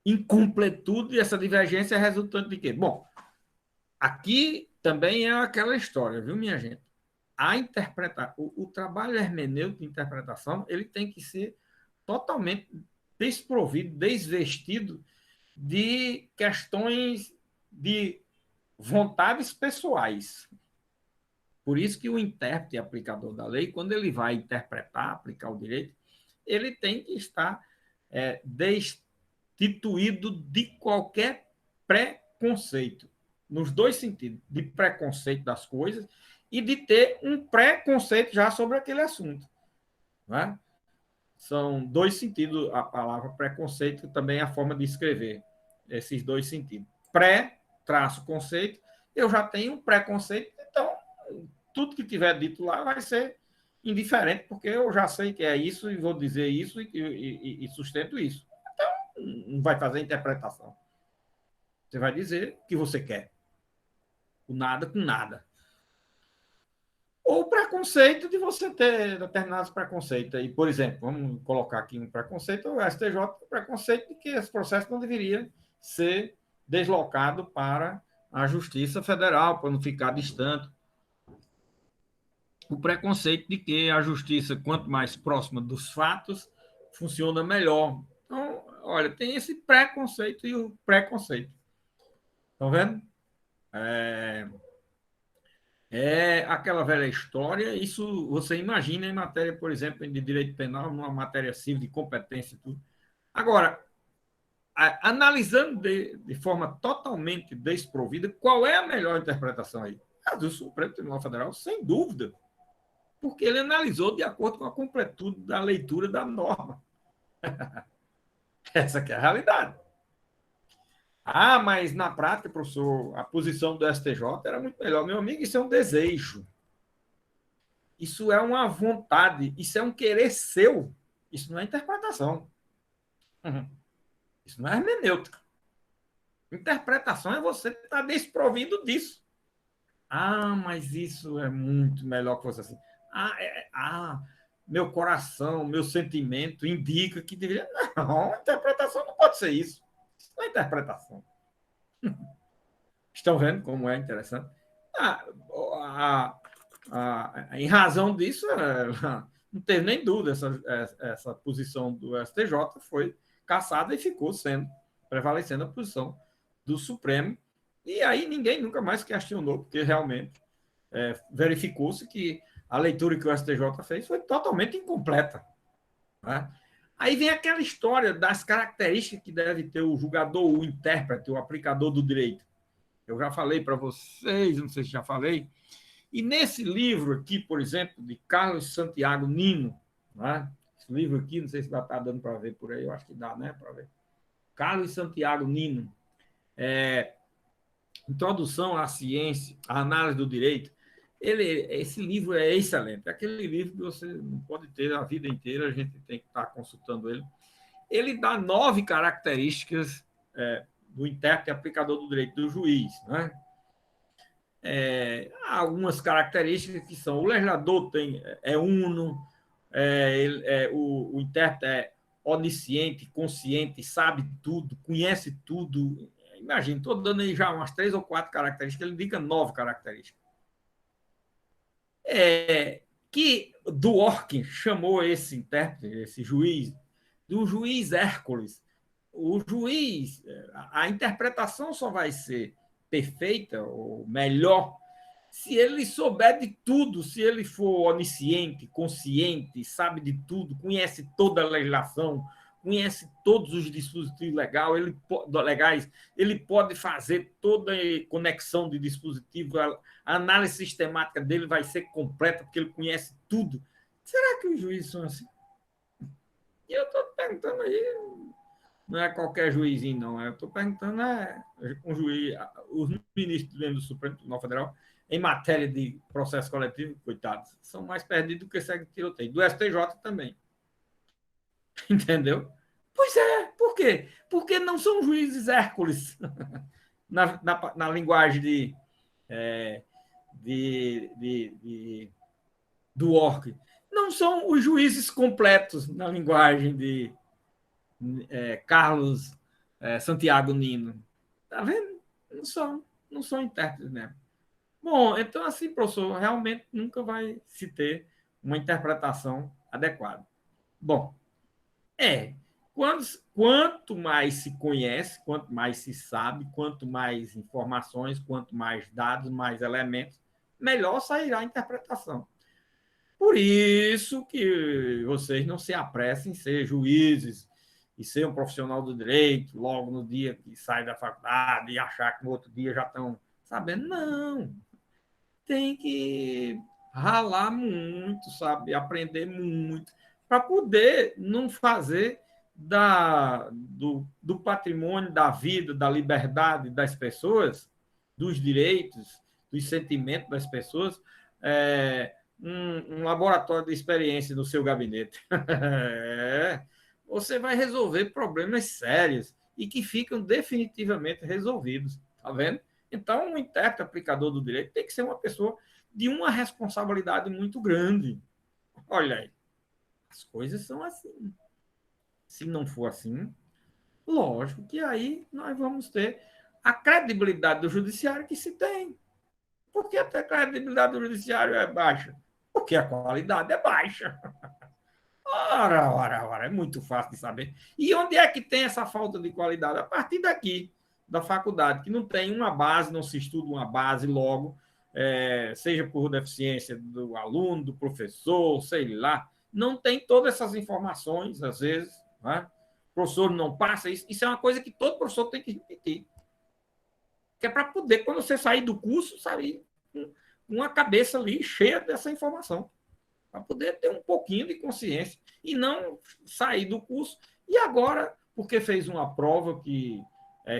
incompletude, e essa divergência é resultante de quê? Bom, aqui também é aquela história, viu, minha gente? O trabalho hermenêutico de interpretação ele tem que ser totalmente desprovido, desvestido de questões de vontades pessoais. Por isso que o intérprete e aplicador da lei, quando ele vai interpretar, aplicar o direito, ele tem que estar destituído de qualquer preconceito, nos dois sentidos, de preconceito das coisas e de ter um preconceito já sobre aquele assunto. Não é? São dois sentidos, a palavra preconceito também é a forma de escrever, esses dois sentidos. Pré-conceito, eu já tenho um preconceito, então tudo que tiver dito lá vai ser indiferente, porque eu já sei que é isso e vou dizer isso e sustento isso. Então, não vai fazer interpretação. Você vai dizer o que você quer. O nada com nada. Ou o preconceito de você ter determinados preconceitos. E, por exemplo, vamos colocar aqui um preconceito, o STJ, o preconceito de que esse processo não deveria ser deslocado para a Justiça Federal, para não ficar distante. O preconceito de que a justiça, quanto mais próxima dos fatos, funciona melhor. Então, olha, tem esse preconceito e o preconceito. Estão vendo? É aquela velha história, isso você imagina em matéria, por exemplo, de direito penal, numa matéria civil, de competência e tudo. Agora, analisando de forma totalmente desprovida, qual é a melhor interpretação aí? A do Supremo Tribunal Federal, sem dúvida, porque ele analisou de acordo com a completude da leitura da norma. Essa que é a realidade. Ah, mas na prática, professor, a posição do STJ era muito melhor. Meu amigo, isso é um desejo. Isso é uma vontade, isso é um querer seu. Isso não é interpretação. Isso não é hermenêutica. Interpretação é você estar desprovido disso. Ah, mas isso é muito melhor que você assim. Meu coração, meu sentimento indica que deveria. Não, interpretação não pode ser isso. Isso não é interpretação. Estão vendo como é interessante? Ah, em razão disso, não teve nem dúvida, essa posição do STJ foi cassada e ficou prevalecendo a posição do Supremo. E aí ninguém nunca mais questionou, porque realmente verificou-se que a leitura que o STJ fez foi totalmente incompleta. Né? Aí vem aquela história das características que deve ter o julgador, o intérprete, o aplicador do direito. Eu já falei para vocês, não sei se já falei. E nesse livro aqui, por exemplo, de Carlos Santiago Nino, né? Esse livro aqui, não sei se vai estar dando para ver por aí, eu acho que dá, né, para ver. Carlos Santiago Nino, Introdução à Ciência, à Análise do Direito. Esse livro é excelente, é aquele livro que você não pode ter a vida inteira, a gente tem que estar consultando ele. Ele dá 9 características do intérprete aplicador do direito do juiz, né? Há algumas características que são: o legislador é uno, o intérprete é onisciente, consciente, sabe tudo, conhece tudo. Imagina, estou dando aí já umas 3 ou 4 características, ele indica 9 características. Que Dworkin chamou esse intérprete, esse juiz, do juiz Hércules. O juiz, a interpretação só vai ser perfeita ou melhor se ele souber de tudo, se ele for onisciente, consciente, sabe de tudo, conhece toda a legislação, conhece todos os dispositivos legais, ele pode fazer toda a conexão de dispositivo, a análise sistemática dele vai ser completa, porque ele conhece tudo. Será que os juízes são assim? E eu estou perguntando aí, não é qualquer juizinho, não. Eu estou perguntando um juiz, os ministros do Supremo Tribunal Federal, em matéria de processo coletivo, coitados, são mais perdidos do que segue tiroteio. Do STJ também. Entendeu? Pois é, por quê? Porque não são juízes Hércules na linguagem é, do orc. Não são os juízes completos na linguagem de Carlos Santiago Nino. Tá vendo? Não são intérpretes mesmo. Bom, então assim, professor, realmente nunca vai se ter uma interpretação adequada. Bom, quanto mais se conhece, quanto mais se sabe, quanto mais informações, quanto mais dados, mais elementos, melhor sairá a interpretação. Por isso que vocês não se apressem em ser juízes e ser um profissional do direito logo no dia que sai da faculdade e achar que no outro dia já estão sabendo. Não, tem que ralar muito, sabe? Aprender muito, para poder não fazer do patrimônio, da vida, da liberdade das pessoas, dos direitos, dos sentimentos das pessoas, um laboratório de experiência no seu gabinete. Você vai resolver problemas sérios e que ficam definitivamente resolvidos. Tá vendo? Então, um intérprete aplicador do direito tem que ser uma pessoa de uma responsabilidade muito grande. Olha aí, as coisas são assim. Se não for assim, lógico que aí nós vamos ter a credibilidade do judiciário que se tem. Por que até a credibilidade do judiciário é baixa? Porque a qualidade é baixa. Ora, é muito fácil de saber. E onde é que tem essa falta de qualidade? A partir daqui, da faculdade, que não tem uma base, não se estuda uma base logo, seja por deficiência do aluno, do professor, sei lá, não tem todas essas informações, às vezes, né? O professor não passa isso. Isso é uma coisa que todo professor tem que repetir. Que é para poder, quando você sair do curso, sair com uma cabeça ali cheia dessa informação para poder ter um pouquinho de consciência e não sair do curso. E agora, porque fez uma prova que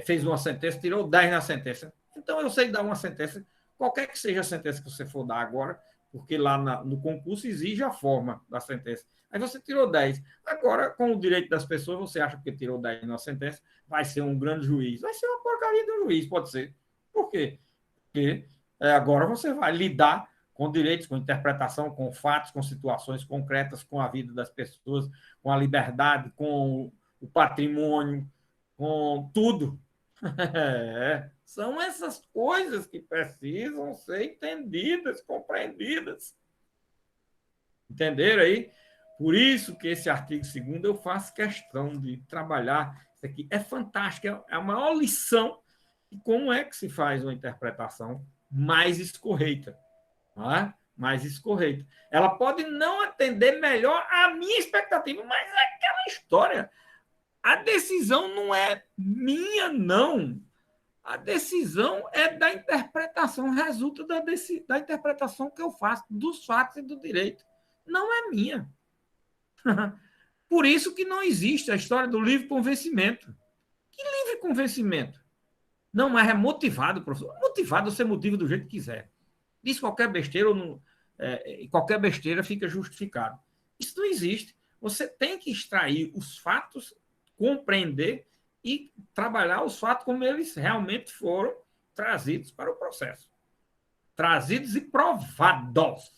fez uma sentença, tirou 10 na sentença. Então, eu sei dar uma sentença, qualquer que seja a sentença que você for dar agora, porque lá no concurso exige a forma da sentença. Aí você tirou 10. Agora, com o direito das pessoas, você acha que tirou 10 na sentença, vai ser um grande juiz. Vai ser uma porcaria de um juiz, pode ser. Por quê? Porque agora você vai lidar com direitos, com interpretação, com fatos, com situações concretas, com a vida das pessoas, com a liberdade, com o patrimônio, com tudo. São essas coisas que precisam ser entendidas, compreendidas. Entenderam aí? Por isso que esse artigo 2º eu faço questão de trabalhar. Isso aqui é fantástico, é a maior lição de como é que se faz uma interpretação mais escorreita. Mais escorreita. Ela pode não atender melhor a minha expectativa, mas é aquela história. A decisão não é minha, não. A decisão é da interpretação, resulta da interpretação que eu faço dos fatos e do direito. Não é minha. Por isso que não existe a história do livre convencimento. Que livre convencimento? Não, mas é motivado, professor. Motivado, você motiva do jeito que quiser. Diz qualquer besteira, ou não, qualquer besteira fica justificado. Isso não existe. Você tem que extrair os fatos, compreender e trabalhar os fatos como eles realmente foram trazidos para o processo. Trazidos e provados.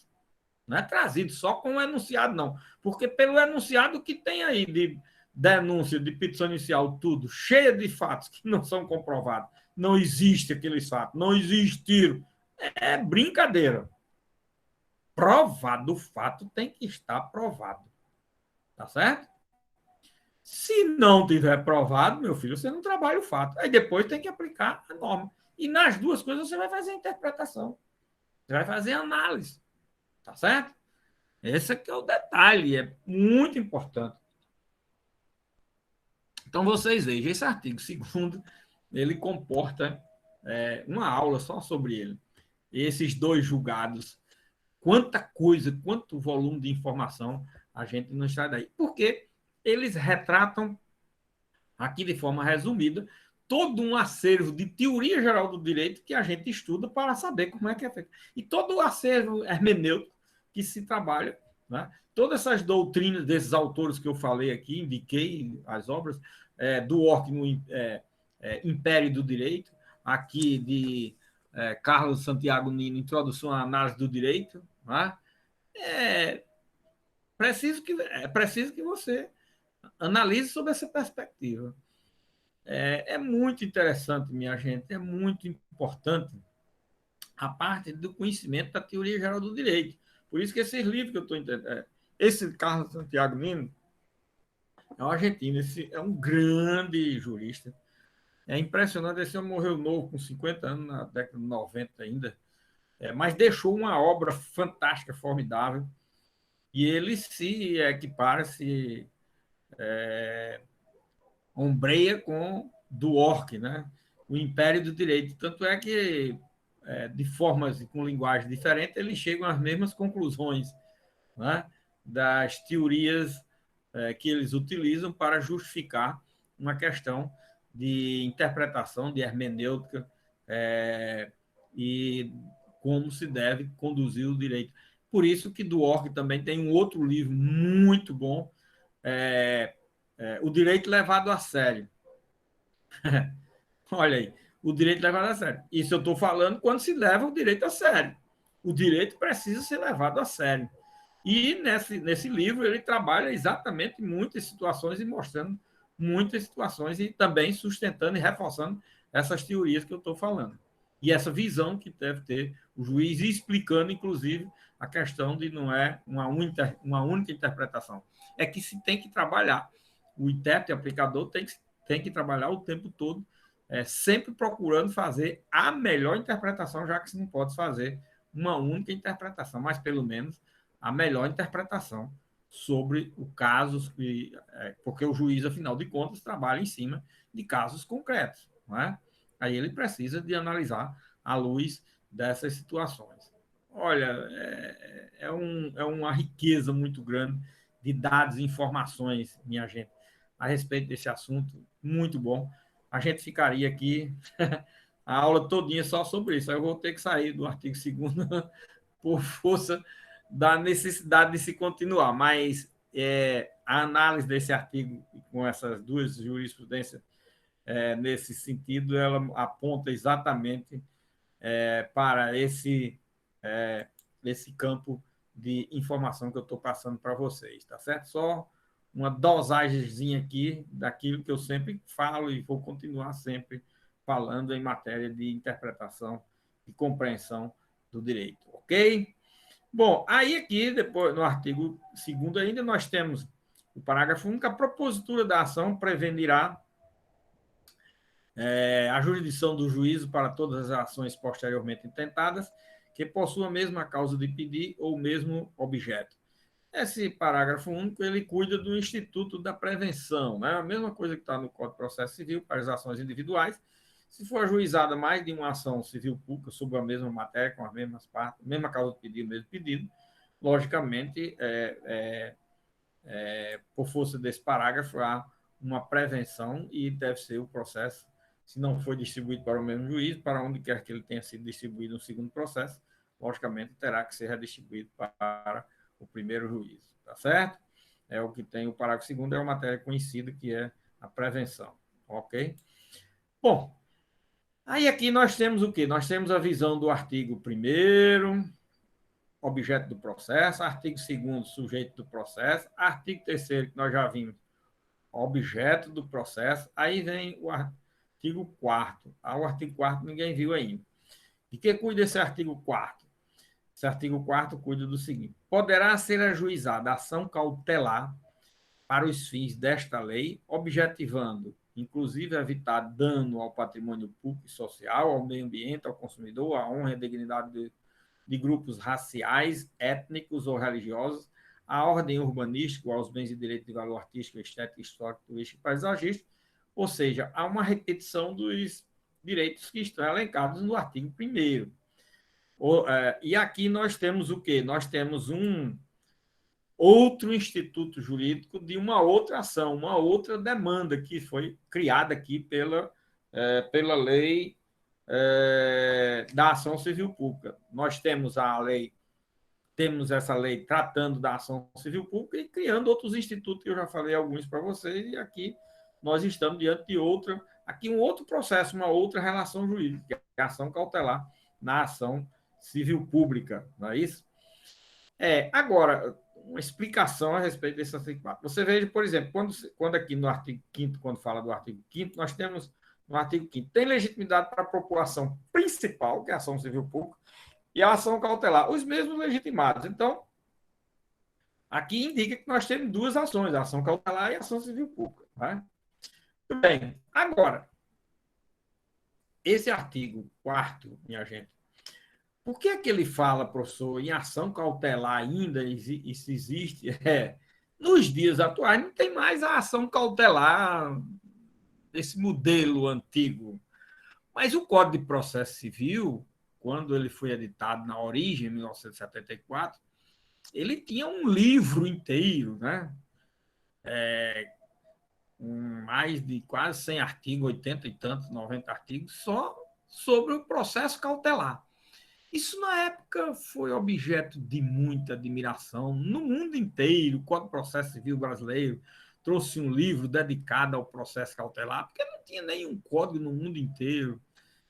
Não é trazido só com o enunciado, não. Porque pelo enunciado que tem aí de denúncia, de petição inicial, tudo, cheia de fatos que não são comprovados. Não existe aqueles fatos, não existiram. É brincadeira. Provado, o fato tem que estar provado. Tá certo? Se não tiver provado, meu filho, você não trabalha o fato. Aí depois tem que aplicar a norma. E nas duas coisas você vai fazer a interpretação. Você vai fazer a análise. Tá certo? Esse aqui é o detalhe, é muito importante. Então, vocês vejam, esse artigo 2º, ele comporta uma aula só sobre ele. Esses 2 julgados, quanta coisa, quanto volume de informação a gente não extrai daí. Porque eles retratam, aqui de forma resumida, todo um acervo de teoria geral do direito que a gente estuda para saber como é que é feito. E todo o acervo hermenêutico que se trabalha né? Todas essas doutrinas desses autores que eu falei aqui, indiquei as obras, do Orque no Império do Direito, aqui de Carlos Santiago Nino, Introdução à Análise do Direito, né? É preciso que você analise sob essa perspectiva. É muito interessante, minha gente, é muito importante a parte do conhecimento da teoria geral do direito. Por isso que esses livros que eu estou entendendo, esse Carlos Santiago Nino é um argentino, esse é um grande jurista. É impressionante, esse homem morreu novo, com 50 anos, na década de 90 ainda, mas deixou uma obra fantástica, formidável, e ele se equipara, se ombreia com do Orc, né? O Império do Direito. Tanto é que, de formas e com linguagem diferente, eles chegam às mesmas conclusões, né? Das teorias que eles utilizam para justificar uma questão de interpretação, de hermenêutica, e como se deve conduzir o direito. Por isso que do Orc também tem um outro livro muito bom, O Direito Levado a Sério. Olha aí, o direito levado a sério. Isso eu estou falando quando se leva o direito a sério. O direito precisa ser levado a sério. E nesse livro ele trabalha exatamente muitas situações e mostrando muitas situações e também sustentando e reforçando essas teorias que eu estou falando. E essa visão que deve ter o juiz, e explicando, inclusive, a questão de não é uma única interpretação. É que se tem que trabalhar. O intérprete e aplicador tem que trabalhar o tempo todo, sempre procurando fazer a melhor interpretação, já que se não pode fazer uma única interpretação, mas pelo menos a melhor interpretação sobre o caso, porque o juiz, afinal de contas, trabalha em cima de casos concretos, não é? Aí ele precisa de analisar à luz dessas situações. Olha, uma riqueza muito grande de dados e informações, minha gente, a respeito desse assunto, muito bom. A gente ficaria aqui a aula todinha só sobre isso. Aí eu vou ter que sair do artigo 2º por força da necessidade de se continuar, mas a análise desse artigo com essas duas jurisprudências nesse sentido, ela aponta exatamente para esse campo de informação que eu estou passando para vocês, tá certo? Só uma dosagemzinha aqui daquilo que eu sempre falo e vou continuar sempre falando em matéria de interpretação e compreensão do direito, ok? Bom, aí aqui, depois, no artigo 2º ainda, nós temos o parágrafo único, a propositura da ação prevenirá a jurisdição do juízo para todas as ações posteriormente intentadas que possuam a mesma causa de pedir ou o mesmo objeto. Esse parágrafo único, ele cuida do Instituto da Prevenção, né? A mesma coisa que está no Código de Processo Civil para as ações individuais. Se for ajuizada mais de uma ação civil pública sobre a mesma matéria, com as mesmas partes, mesma causa de pedido, mesmo pedido, logicamente, por força desse parágrafo, há uma prevenção e deve ser o processo, se não foi distribuído para o mesmo juiz, para onde quer que ele tenha sido distribuído no segundo processo, logicamente terá que ser redistribuído para o primeiro juízo, tá certo? É o que tem o parágrafo 2º, é uma matéria conhecida que é a prevenção, ok? Bom, aí aqui nós temos o quê? Nós temos a visão do artigo 1º, objeto do processo, artigo 2º, sujeito do processo, artigo 3º, que nós já vimos, objeto do processo, aí vem o artigo 4º. O artigo 4º ninguém viu ainda. De que cuida esse artigo 4º? Esse artigo 4º cuida do seguinte: poderá ser ajuizada ação cautelar para os fins desta lei, objetivando, inclusive, evitar dano ao patrimônio público e social, ao meio ambiente, ao consumidor, à honra e dignidade de grupos raciais, étnicos ou religiosos, à ordem urbanística, aos bens e direitos de valor artístico, estético, histórico, turístico e paisagístico, ou seja, há uma repetição dos direitos que estão elencados no artigo 1º. E aqui nós temos o quê? Nós temos um outro instituto jurídico de uma outra ação, uma outra demanda que foi criada aqui pela lei da ação civil pública. Nós temos a lei temos essa lei tratando da ação civil pública e criando outros institutos, que eu já falei alguns para vocês, e aqui nós estamos diante de aqui um outro processo, uma outra relação jurídica, que é a ação cautelar na ação civil pública, não é isso? Agora, uma explicação a respeito desse artigo 4. Você veja, por exemplo, quando aqui no artigo 5º, quando fala do artigo 5º, nós temos no artigo 5º, tem legitimidade para propor a ação principal, que é a ação civil pública, e a ação cautelar, os mesmos legitimados. Então, aqui indica que nós temos duas ações, a ação cautelar e a ação civil pública. Né? Muito bem. Agora, esse artigo 4º, minha gente, por que é que ele fala, professor, em ação cautelar ainda, isso existe? Nos dias atuais não tem mais a ação cautelar desse modelo antigo. Mas o Código de Processo Civil, quando ele foi editado na origem, em 1974, ele tinha um livro inteiro, né? Mais de quase 100 artigos, 80 e tantos, 90 artigos, só sobre o processo cautelar. Isso, na época, foi objeto de muita admiração no mundo inteiro. O Código de Processo Civil brasileiro trouxe um livro dedicado ao processo cautelar, porque não tinha nenhum código no mundo inteiro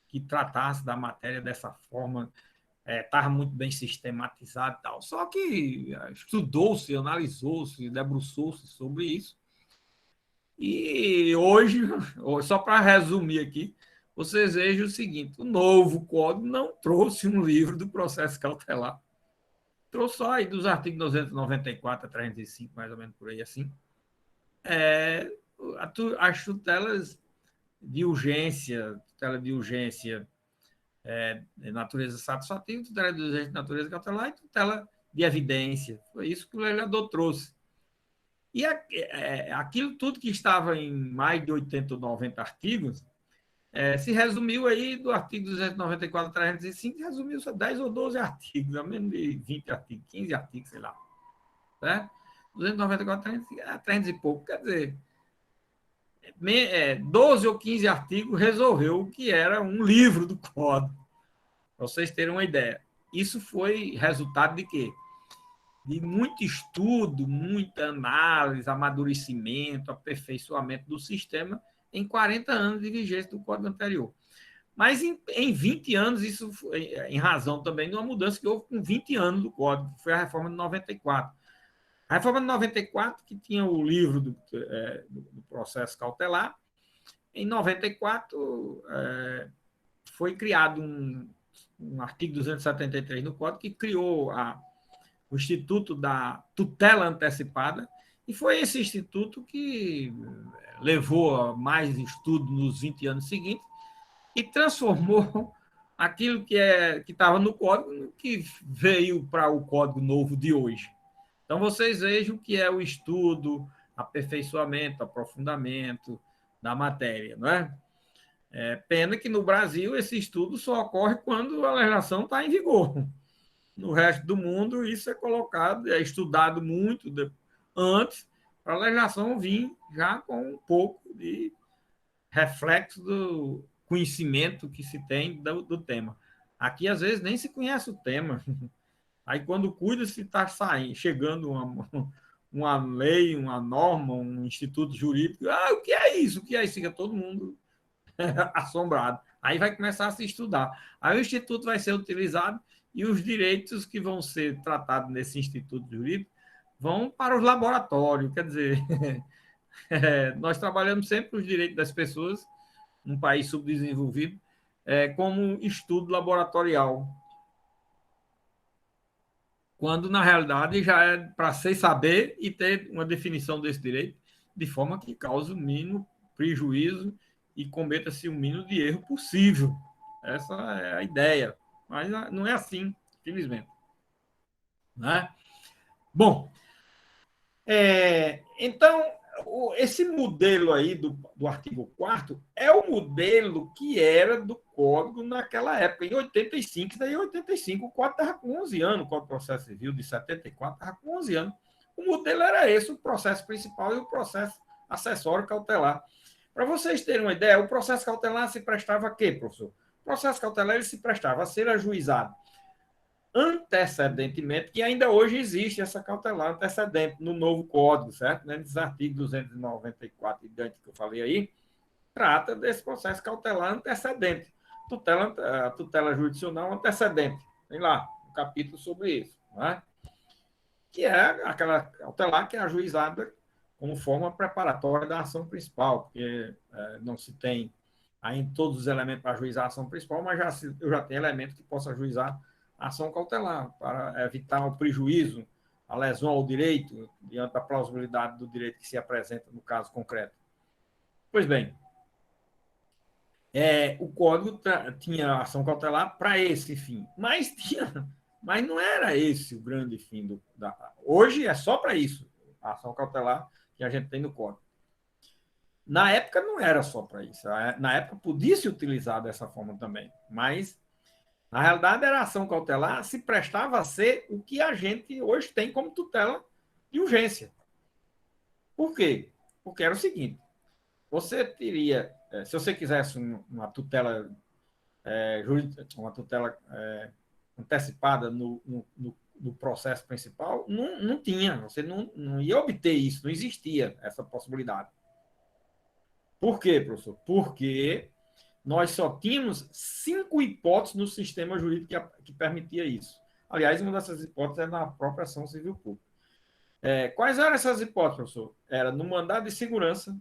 que tratasse da matéria dessa forma, estava muito bem sistematizado e tal. Só que estudou-se, analisou-se, debruçou-se sobre isso. E hoje, só para resumir aqui, vocês vejam o seguinte: o novo código não trouxe um livro do processo cautelar. Trouxe só aí dos artigos 294 a 305, mais ou menos por aí assim. As tutelas de urgência, tutela de urgência de natureza satisfativa, tutela de urgência de natureza cautelar e tutela de evidência. Foi isso que o legislador trouxe. E aquilo tudo que estava em mais de 80 ou 90 artigos, se resumiu aí do artigo 294 a 305, resumiu só 10 ou 12 artigos, a menos de 20 artigos, 15 artigos, sei lá. Certo? 294 a 300 e pouco, quer dizer, 12 ou 15 artigos resolveu o que era um livro do código, para vocês terem uma ideia. Isso foi resultado de quê? De muito estudo, muita análise, amadurecimento, aperfeiçoamento do sistema em 40 anos de vigência do código anterior. Mas em 20 anos, isso foi em razão também de uma mudança que houve com 20 anos do código, que foi a reforma de 94. A reforma de 94, que tinha o livro do processo cautelar, em 94 foi criado um artigo 273 no código que criou o Instituto da Tutela Antecipada, e foi esse instituto que levou a mais estudo nos 20 anos seguintes e transformou aquilo que estava no código, que veio para o código novo de hoje. Então, vocês vejam que é o estudo, aperfeiçoamento, aprofundamento da matéria, não é? Pena que no Brasil esse estudo só ocorre quando a legislação está em vigor. No resto do mundo, isso é colocado, é estudado muito antes, para a legislação vir já com um pouco de reflexo do conhecimento que se tem do tema. Aqui, às vezes, nem se conhece o tema. Aí, quando cuida, se está chegando uma lei, uma norma, um instituto jurídico, o que é isso? O que é isso? Fica todo mundo assombrado. Aí vai começar a se estudar. Aí o instituto vai ser utilizado e os direitos que vão ser tratados nesse instituto jurídico vão para os laboratórios. Quer dizer, nós trabalhamos sempre os direitos das pessoas, num país subdesenvolvido, como estudo laboratorial. Quando, na realidade, já é para ser saber e ter uma definição desse direito, de forma que cause o mínimo prejuízo e cometa-se o mínimo de erro possível. Essa é a ideia. Mas não é assim, infelizmente. Né? Bom, então, esse modelo aí do artigo 4º é o modelo que era do Código naquela época, em 85. Daí, em 85, o Código estava com 11 anos, o Código de Processo Civil de 74 estava com 11 anos. O modelo era esse, o processo principal e o processo acessório cautelar. Para vocês terem uma ideia, o processo cautelar se prestava a quê, professor? O processo cautelar ele se prestava a ser ajuizado antecedentemente, que ainda hoje existe essa cautelar antecedente no novo Código, certo? Nesses artigos 294 e diante que eu falei aí, trata desse processo cautelar antecedente, tutela jurisdicional antecedente. Tem lá um capítulo sobre isso, né? Que é aquela cautelar que é ajuizada como forma preparatória da ação principal, porque não se tem aí todos os elementos para ajuizar a ação principal, mas eu já tenho elementos que possam ajuizar a ação cautelar, para evitar o prejuízo, a lesão ao direito, diante da plausibilidade do direito que se apresenta no caso concreto. Pois bem, o Código tinha ação cautelar para esse fim, mas não era esse o grande fim. Hoje é só para isso, a ação cautelar que a gente tem no Código. Na época não era só para isso. Na época podia se utilizar dessa forma também, mas na realidade era ação cautelar se prestava a ser o que a gente hoje tem como tutela de urgência. Por quê? Porque era o seguinte: você teria, se você quisesse uma tutela uma tutela antecipada no processo principal, não tinha, você não ia obter isso, não existia essa possibilidade. Por quê, professor? Porque nós só tínhamos 5 hipóteses no sistema jurídico que permitia isso. Aliás, uma dessas hipóteses é na própria ação civil pública. Quais eram essas hipóteses, professor? Era no mandado de segurança,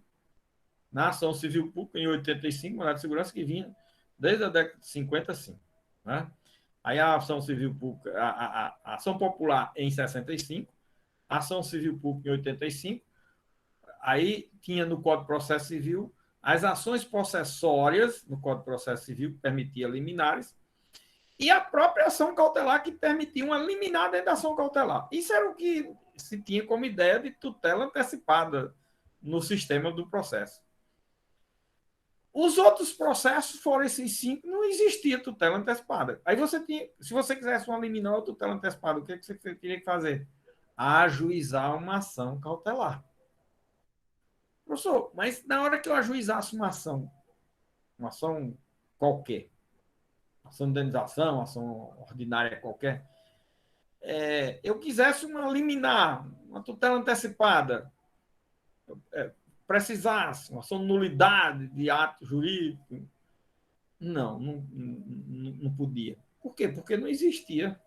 na ação civil pública, em 85, mandado de segurança que vinha desde a década de 50, sim. Né? Aí a ação civil pública, a ação popular em 65, a ação civil pública em 85, aí tinha no Código de Processo Civil as ações possessórias no Código de Processo Civil, que permitia liminares, e a própria ação cautelar, que permitia uma liminar dentro da ação cautelar. Isso era o que se tinha como ideia de tutela antecipada no sistema do processo. Os outros processos, foram esses 5, não existia tutela antecipada. Aí você tinha, se você quisesse uma liminar ou tutela antecipada, o que você teria que fazer? Ajuizar uma ação cautelar. Professor, mas na hora que eu ajuizasse uma ação qualquer, ação de indenização, ação ordinária qualquer, eu quisesse uma liminar, uma tutela antecipada, precisasse, uma ação de nulidade de ato jurídico, não podia. Por quê? Porque não existia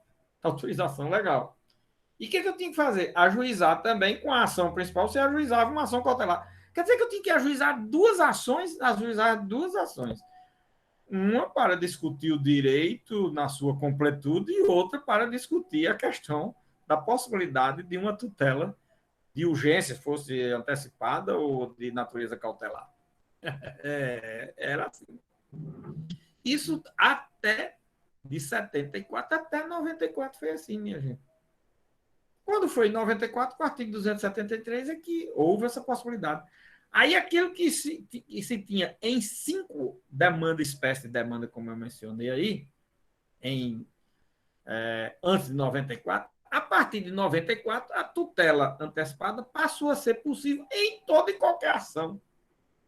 autorização legal. E o que eu tinha que fazer? Ajuizar também com a ação principal, você ajuizava uma ação cautelar. Quer dizer que eu tinha que ajuizar duas ações. Uma para discutir o direito na sua completude e outra para discutir a questão da possibilidade de uma tutela de urgência, fosse antecipada ou de natureza cautelar. Era assim. Isso até de 74 até 94 foi assim, minha gente. Quando foi em 94, com o artigo 273, é que houve essa possibilidade. Aí aquilo que se tinha em 5 demandas, espécie de demanda, como eu mencionei aí, antes de 94, a partir de 94, a tutela antecipada passou a ser possível em toda e qualquer ação.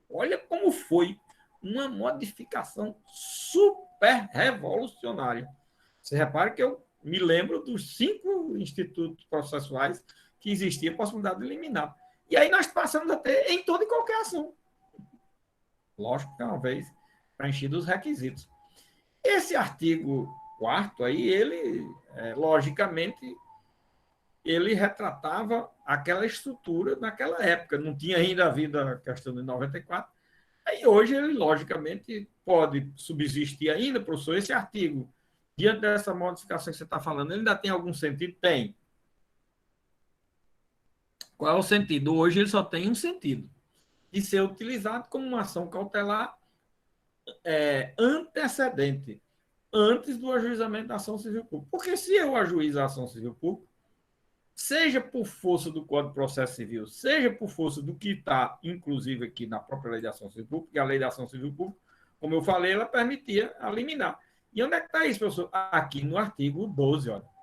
Olha como foi uma modificação super revolucionária. Você repara que eu me lembro dos 5 institutos processuais que existia a possibilidade de eliminar. E aí nós passamos a ter em toda e qualquer ação. Lógico que uma vez preenchidos os requisitos. Esse artigo 4º aí, ele, logicamente, ele retratava aquela estrutura naquela época. Não tinha ainda havido a questão de 94. Aí hoje ele, logicamente, pode subsistir ainda, professor, esse artigo. Diante dessa modificação que você está falando, ele ainda tem algum sentido? Tem. Qual é o sentido? Hoje ele só tem um sentido, de ser utilizado como uma ação cautelar antecedente, antes do ajuizamento da ação civil pública. Porque se eu ajuizo a ação civil pública, seja por força do Código de Processo Civil, seja por força do que está, inclusive, aqui na própria Lei de Ação Civil Pública, que a Lei de Ação Civil Pública, como eu falei, ela permitia eliminar. E onde é que está isso, professor? Aqui no artigo 12, olha.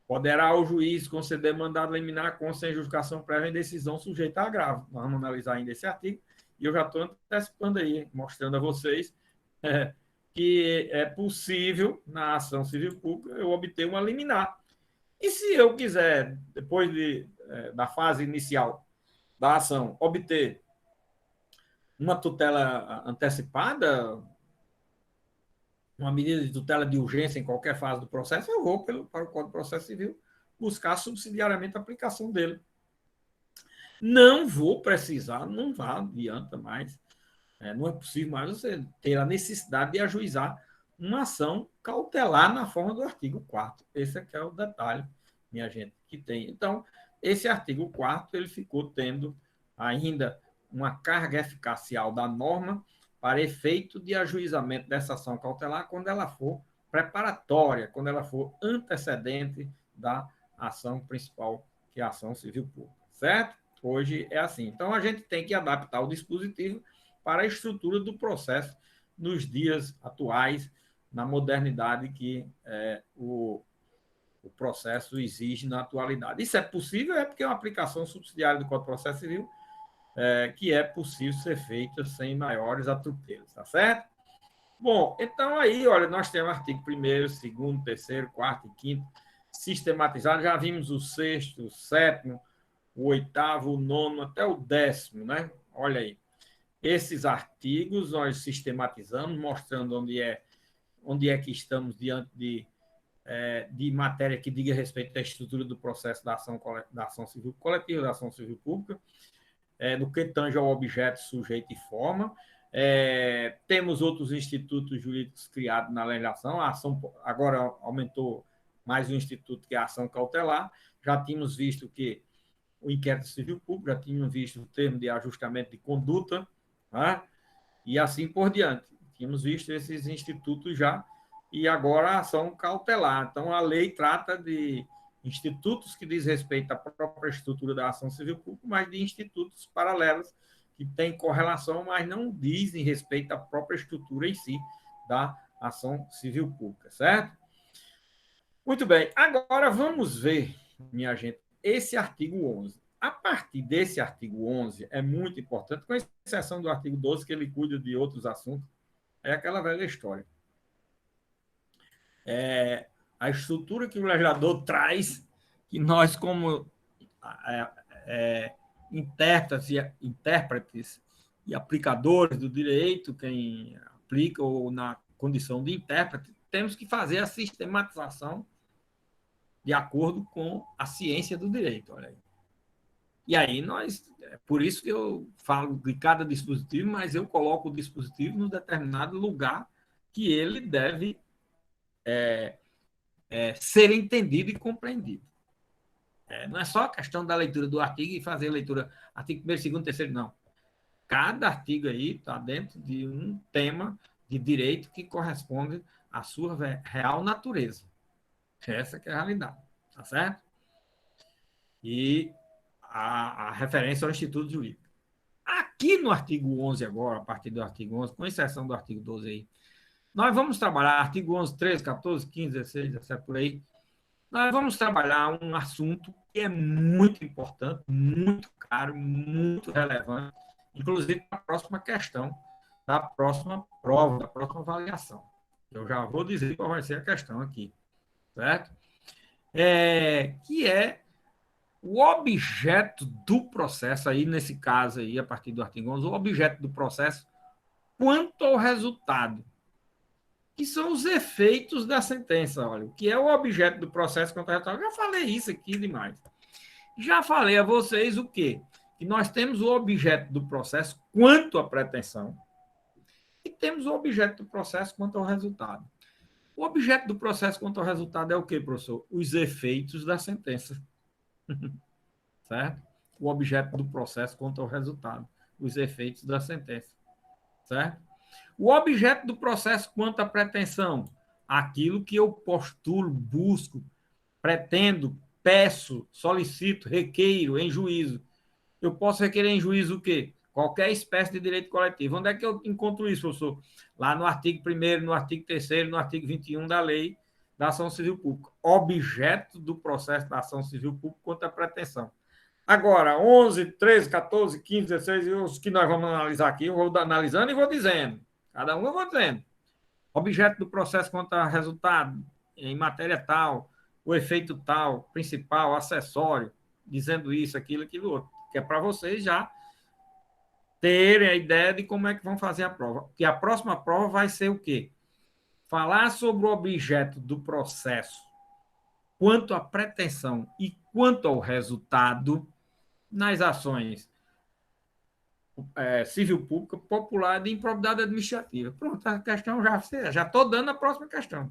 Poderá o juiz conceder mandado liminar com sem justificação prévia em decisão sujeita a agravo. Nós vamos analisar ainda esse artigo, e eu já estou antecipando aí, mostrando a vocês que é possível, na ação civil pública, eu obter uma liminar. E se eu quiser, depois da fase inicial da ação, obter uma tutela antecipada, uma medida de tutela de urgência em qualquer fase do processo, eu vou para o Código de Processo Civil buscar subsidiariamente a aplicação dele. Não vou precisar, não vá, adianta mais. Não é possível mais você ter a necessidade de ajuizar uma ação cautelar na forma do artigo 4º. Esse aqui é o detalhe, minha gente, que tem. Então, esse artigo 4º, ele ficou tendo ainda uma carga eficacial da norma para efeito de ajuizamento dessa ação cautelar quando ela for preparatória, quando ela for antecedente da ação principal, que é a ação civil pública, certo? Hoje é assim. Então, a gente tem que adaptar o dispositivo para a estrutura do processo nos dias atuais, na modernidade que o processo exige na atualidade. Isso é possível porque é uma aplicação subsidiária do Código de Processo Civil que é possível ser feita sem maiores atropelos, tá certo? Bom, então aí, olha, nós temos artigo 1º, 2º, 3º, 4º e 5º sistematizados, já vimos o 6º, o 7º, o 8º, o 9º, até o 10º, né? Olha aí. Esses artigos nós sistematizamos, mostrando onde é que estamos diante de matéria que diga respeito à estrutura do processo da ação civil coletiva, da ação civil pública, no que tange ao objeto, sujeito e forma. Temos outros institutos jurídicos criados na legislação, a ação agora aumentou mais um instituto que é a ação cautelar, já tínhamos visto que o inquérito civil público, já tínhamos visto o termo de ajustamento de conduta, né? E assim por diante. Tínhamos visto esses institutos já, e agora a ação cautelar. Então, a lei trata de institutos que diz respeito à própria estrutura da ação civil pública, mas de institutos paralelos que têm correlação, mas não dizem respeito à própria estrutura em si da ação civil pública, certo? Muito bem. Agora vamos ver, minha gente, esse artigo 11. A partir desse artigo 11, é muito importante, com exceção do artigo 12, que ele cuida de outros assuntos, é aquela velha história. A estrutura que o legislador traz, que nós, como intérpretes e aplicadores do direito, quem aplica ou na condição de intérprete, temos que fazer a sistematização de acordo com a ciência do direito. Olha aí. E aí por isso que eu falo de cada dispositivo, mas eu coloco o dispositivo no determinado lugar que ele deve ser entendido e compreendido. Não é só a questão da leitura do artigo e fazer a leitura artigo 1º, 2º, 3º, não. Cada artigo aí está dentro de um tema de direito que corresponde à sua real natureza. Essa que é a realidade, tá certo? E a referência ao Instituto Jurídico. Aqui no artigo 11 agora, a partir do artigo 11, com exceção do artigo 12 aí, nós vamos trabalhar artigo 11, 13, 14, 15, 16, 17, por aí. Nós vamos trabalhar um assunto que é muito importante, muito caro, muito relevante, inclusive para a próxima questão, da próxima prova, da próxima avaliação. Eu já vou dizer qual vai ser a questão aqui, certo? Que é o objeto do processo, aí nesse caso, aí, a partir do artigo 11, o objeto do processo quanto ao resultado, que são os efeitos da sentença. Olha, o que é o objeto do processo quanto ao resultado? Eu já falei isso aqui demais. Já falei a vocês o quê? Que nós temos o objeto do processo quanto à pretensão e temos o objeto do processo quanto ao resultado. O objeto do processo quanto ao resultado é o quê, professor? Os efeitos da sentença. Certo? O objeto do processo quanto ao resultado, os efeitos da sentença, certo? O objeto do processo quanto à pretensão, aquilo que eu postulo, busco, pretendo, peço, solicito, requeiro em juízo. Eu posso requerer em juízo o quê? Qualquer espécie de direito coletivo. Onde é que eu encontro isso, professor? Lá no artigo 1º, no artigo 3º, no artigo 21 da Lei da Ação Civil Pública. Objeto do processo da ação civil pública quanto à pretensão. Agora, 11, 13, 14, 15, 16, os que nós vamos analisar aqui, eu vou analisando e vou dizendo. Cada um eu vou dizendo. objeto do processo contra resultado em matéria tal, o efeito tal, principal, acessório, dizendo isso, aquilo outro, que é para vocês já terem a ideia de como é que vão fazer a prova. Que a próxima prova vai ser o quê? Falar sobre o objeto do processo, quanto à pretensão e quanto ao resultado nas ações civil pública, popular e de improbidade administrativa. Pronto, a questão já estou dando a próxima questão.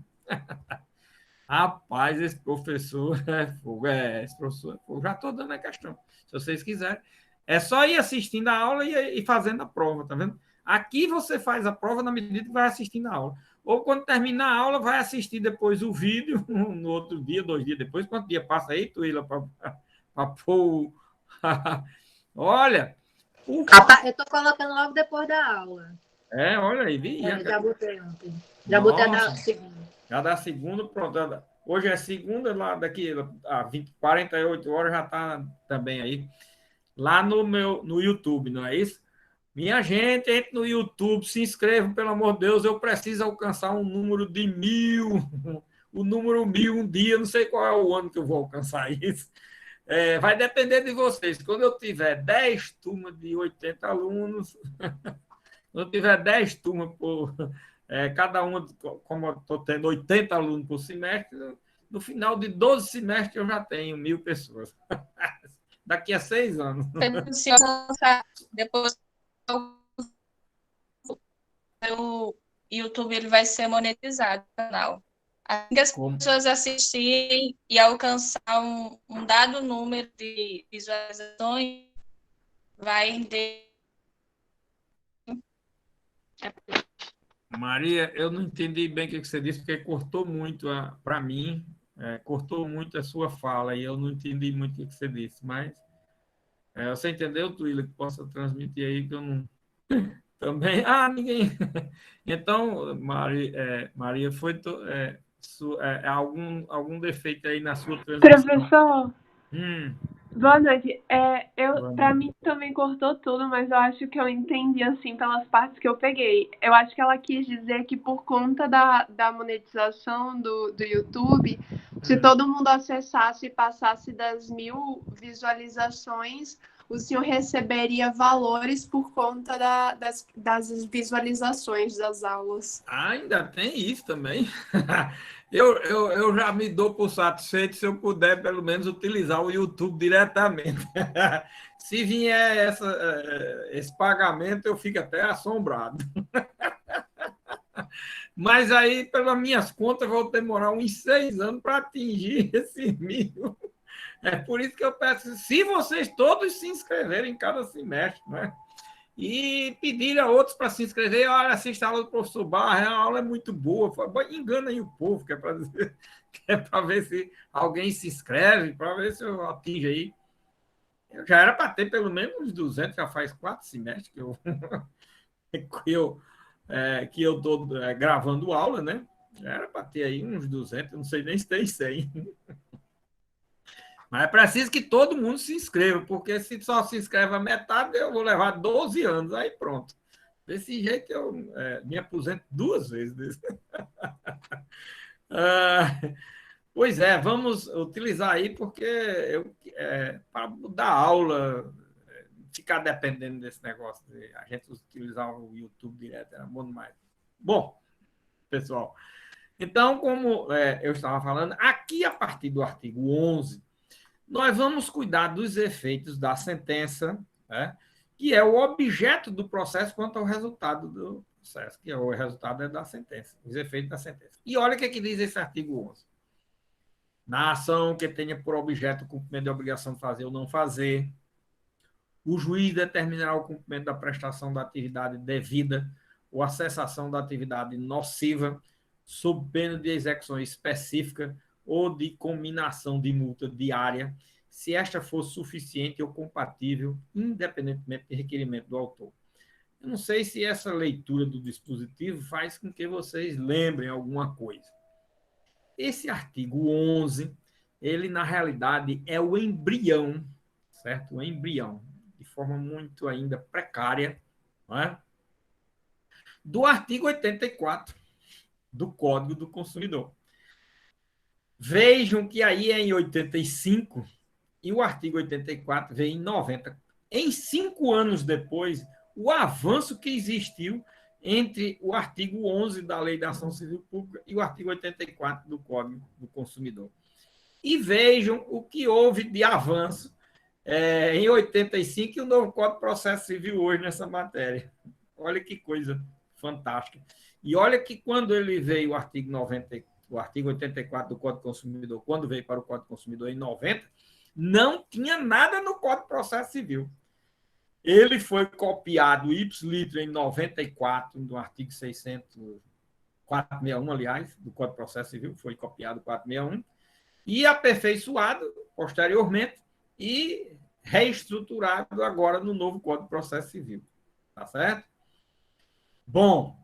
Rapaz, esse professor é fogo, esse professor é fogo. Já estou dando a questão. Se vocês quiserem, é só ir assistindo a aula e fazendo a prova, tá vendo? Aqui você faz a prova na medida que vai assistindo a aula. Ou quando terminar a aula, vai assistir depois o vídeo, no outro dia, 2 dias depois. Quanto dia passa aí, Tuíla, para pôr. Olha. Eu estou colocando logo depois da aula. Olha aí, vi. Já botei ontem. Já botei a segunda. Já da segunda, pronto. Hoje é segunda, lá daqui a 48 horas já está também aí. Lá no YouTube, não é isso? Minha gente, entre no YouTube, se inscreva, pelo amor de Deus, eu preciso alcançar um número de 1000. O número 1000 um dia, não sei qual é o ano que eu vou alcançar isso. Vai depender de vocês. Quando eu tiver 10 turmas de 80 alunos, quando eu tiver 10 turmas por cada uma, como eu estou tendo 80 alunos por semestre, no final de 12 semestres eu já tenho 1000 pessoas. Daqui a 6 anos. Depois o YouTube ele vai ser monetizado no canal. Assim que as pessoas assistirem e alcançar um dado número de visualizações, vai render. Maria, eu não entendi bem o que você disse, porque cortou muito para mim, cortou muito a sua fala, e eu não entendi muito o que você disse, mas você entendeu, Tuíla, que possa transmitir aí, que eu não... Também... ninguém... Então, Maria, foi algum defeito aí na sua transmissão? Professor, boa noite. Para mim também cortou tudo, mas eu acho que eu entendi, assim, pelas partes que eu peguei. Eu acho que ela quis dizer que por conta da monetização do YouTube, se todo mundo acessasse e passasse das 1000 visualizações, o senhor receberia valores por conta das visualizações das aulas. Ainda tem isso também. Eu já me dou por satisfeito se eu puder, pelo menos, utilizar o YouTube diretamente. Se vier esse pagamento, eu fico até assombrado. Mas aí, pelas minhas contas, vou demorar uns 6 anos para atingir esse 1000. É por isso que eu peço, se vocês todos se inscreverem em cada semestre, né? E pedir a outros para se inscrever, olha, assista a aula do professor Barra, a aula é muito boa, engana aí o povo, que é para ver se alguém se inscreve, para ver se eu atingo aí. Eu já era para ter pelo menos uns 200, já faz 4 semestres que eu estou gravando aula, né? Já era para ter aí uns 200, não sei nem se tem 100. Mas é preciso que todo mundo se inscreva, porque se só se inscreve a metade, eu vou levar 12 anos, aí pronto. Desse jeito eu me aposento 2 vezes. Pois vamos utilizar aí, porque para dar aula, ficar dependendo desse negócio de a gente utilizar o YouTube direto, era bom demais. Bom, pessoal, então, como eu estava falando, aqui a partir do artigo 11, nós vamos cuidar dos efeitos da sentença, né, que é o objeto do processo quanto ao resultado do processo, que é o resultado da sentença, os efeitos da sentença. E olha o que diz esse artigo 11. Na ação que tenha por objeto o cumprimento da obrigação de fazer ou não fazer, o juiz determinará o cumprimento da prestação da atividade devida ou a cessação da atividade nociva, sob pena de execução específica ou de cominação de multa diária, se esta for suficiente ou compatível, independentemente do requerimento do autor. Eu não sei se essa leitura do dispositivo faz com que vocês lembrem alguma coisa. Esse artigo 11, ele, na realidade, é o embrião, certo? O embrião, de forma muito ainda precária, não é? Do artigo 84, do Código do Consumidor. Vejam que aí é em 85 e o artigo 84 veio em 90. Em 5 anos depois, o avanço que existiu entre o artigo 11 da Lei da Ação Civil Pública e o artigo 84 do Código do Consumidor. E vejam o que houve de avanço em 85 e o novo Código de Processo Civil hoje nessa matéria. Olha que coisa fantástica. E olha que quando ele veio o artigo 84 do Código do Consumidor, quando veio para o Código do Consumidor em 90, não tinha nada no Código de Processo Civil. Ele foi copiado ipsiliter em 94, no artigo 461, aliás, do Código de Processo Civil, foi copiado 461, e aperfeiçoado posteriormente e reestruturado agora no novo Código de Processo Civil. Tá certo? Bom,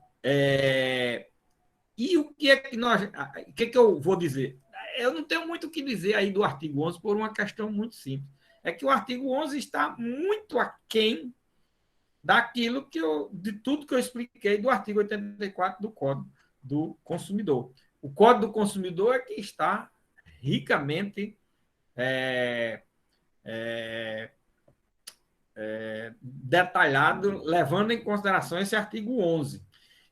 e o que é que eu vou dizer? Eu não tenho muito o que dizer aí do artigo 11 por uma questão muito simples. É que o artigo 11 está muito aquém daquilo de tudo que eu expliquei do artigo 84 do Código do Consumidor. O Código do Consumidor é que está ricamente detalhado, levando em consideração esse artigo 11.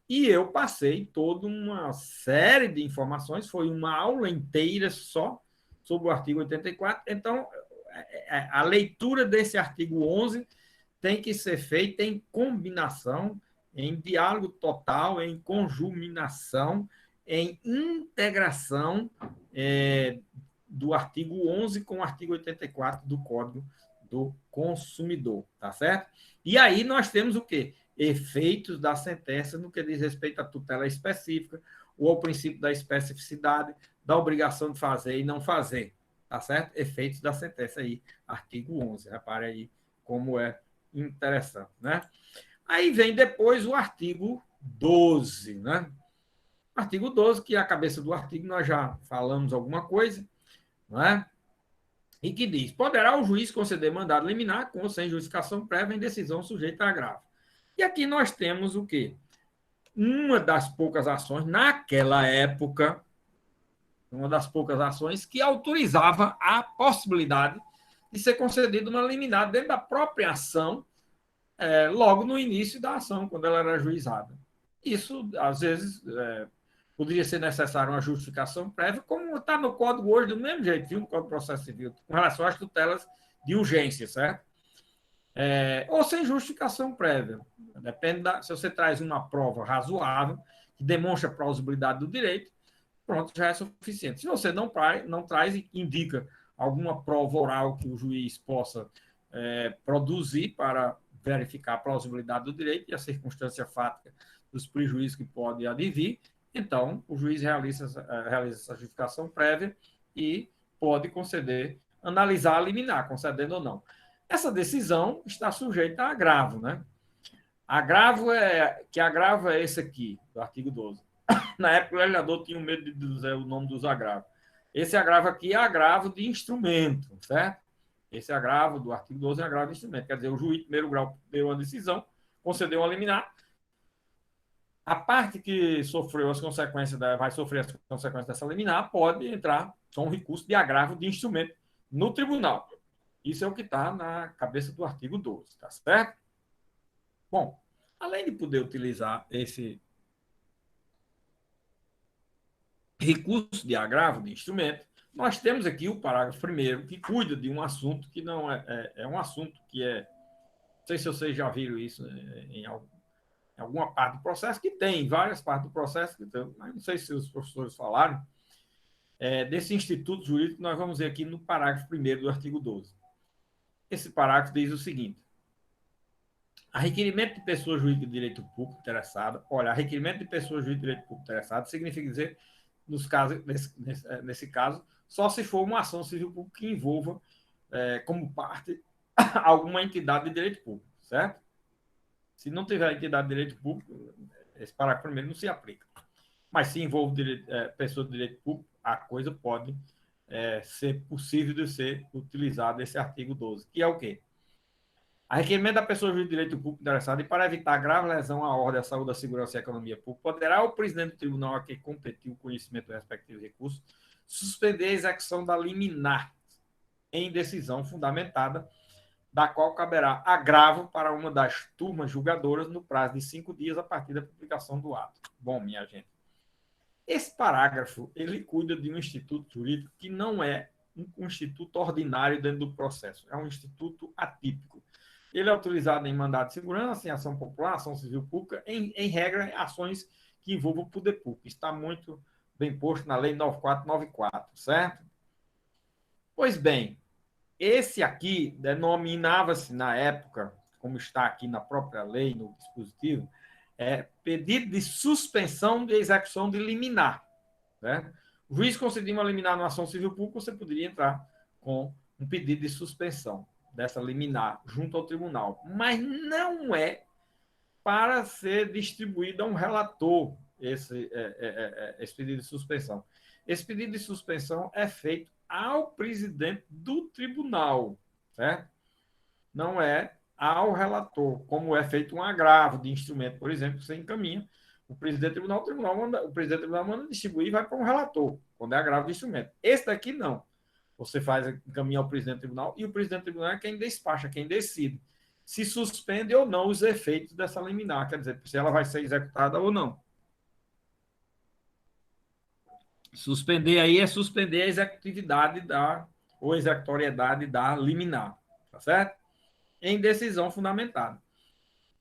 E eu passei toda uma série de informações, foi uma aula inteira só sobre o artigo 84. Então, a leitura desse artigo 11 tem que ser feita em combinação, em diálogo total, em conjuminação, em integração do artigo 11 com o artigo 84 do Código do Consumidor, tá certo? E aí nós temos o quê? Efeitos da sentença no que diz respeito à tutela específica ou ao princípio da especificidade, da obrigação de fazer e não fazer, tá certo? Efeitos da sentença aí, artigo 11. Repare aí como é interessante, né? Aí vem depois o artigo 12, né? Artigo 12, que é a cabeça do artigo, nós já falamos alguma coisa, não é? E que diz: poderá o juiz conceder mandado liminar com ou sem justificação prévia em decisão sujeita a agravo. E aqui nós temos o quê? Uma das poucas ações, naquela época, uma das poucas ações que autorizava a possibilidade de ser concedida uma liminar dentro da própria ação, logo no início da ação, quando ela era ajuizada. Isso, às vezes, poderia ser necessário uma justificação prévia, como está no Código hoje, do mesmo jeito, viu? No Código de Processo Civil, com relação às tutelas de urgência, certo? Ou sem justificação prévia. Depende se você traz uma prova razoável, que demonstra a plausibilidade do direito, pronto, já é suficiente. Se você não traz e indica alguma prova oral que o juiz possa produzir para verificar a plausibilidade do direito e a circunstância fática dos prejuízos que pode advir, então o juiz realiza essa justificação prévia e pode analisar a liminar, concedendo ou não. Essa decisão está sujeita a agravo, né? Que agravo é esse aqui, do artigo 12. Na época, o legislador tinha medo de dizer o nome dos agravos. Esse agravo aqui é agravo de instrumento, certo? Esse agravo do artigo 12 é agravo de instrumento. Quer dizer, o juiz, de primeiro grau, deu uma decisão, concedeu uma liminar. A parte que sofreu as consequências, vai sofrer as consequências dessa liminar, pode entrar com recurso de agravo de instrumento no tribunal. Isso é o que está na cabeça do artigo 12, tá certo? Bom, além de poder utilizar esse recurso de agravo de instrumento, nós temos aqui o parágrafo 1º, que cuida de um assunto que não é um assunto que não sei se vocês já viram isso em alguma parte do processo, que tem várias partes do processo, mas não sei se os professores falaram, desse instituto jurídico que nós vamos ver aqui no parágrafo 1º do artigo 12. Esse parágrafo diz o seguinte: a requerimento de pessoa jurídica de direito público interessada, a requerimento de pessoa jurídica de direito público interessada significa dizer, nesse caso, só se for uma ação civil pública que envolva como parte alguma entidade de direito público, certo? Se não tiver entidade de direito público, esse parágrafo 1º não se aplica. Mas se envolve pessoa de direito público, a coisa pode ser possível de ser utilizado esse artigo 12, que é o quê? A requerimento da pessoa jurídica de direito público interessada e para evitar grave lesão à ordem, à saúde, à segurança e à economia pública, poderá o presidente do tribunal a quem competiu o conhecimento do respectivo recurso suspender a execução da liminar em decisão fundamentada, da qual caberá agravo para uma das turmas julgadoras no prazo de 5 dias a partir da publicação do ato. Bom, minha gente, esse parágrafo, ele cuida de um instituto jurídico que não é um instituto ordinário dentro do processo, é um instituto atípico. Ele é utilizado em mandado de segurança, em ação popular, ação civil pública, em regra, ações que envolvam o poder público. Está muito bem posto na Lei 9494, certo? Pois bem, esse aqui denominava-se na época, como está aqui na própria lei, no dispositivo, pedido de suspensão de execução de liminar. Certo? O juiz concedia uma liminar numa ação civil pública, você poderia entrar com um pedido de suspensão dessa liminar junto ao tribunal. Mas não é para ser distribuído a um relator esse pedido de suspensão. Esse pedido de suspensão é feito ao presidente do tribunal, certo? Não é ao relator, como é feito um agravo de instrumento, por exemplo, que você encaminha, o presidente do tribunal manda distribuir e vai para um relator, quando é agravo de instrumento. Esse daqui não. Você encaminha ao presidente do tribunal e o presidente do tribunal é quem despacha, quem decide se suspende ou não os efeitos dessa liminar, quer dizer, se ela vai ser executada ou não. Suspender aí é suspender a executividade ou executoriedade da liminar, tá certo? Em decisão fundamentada.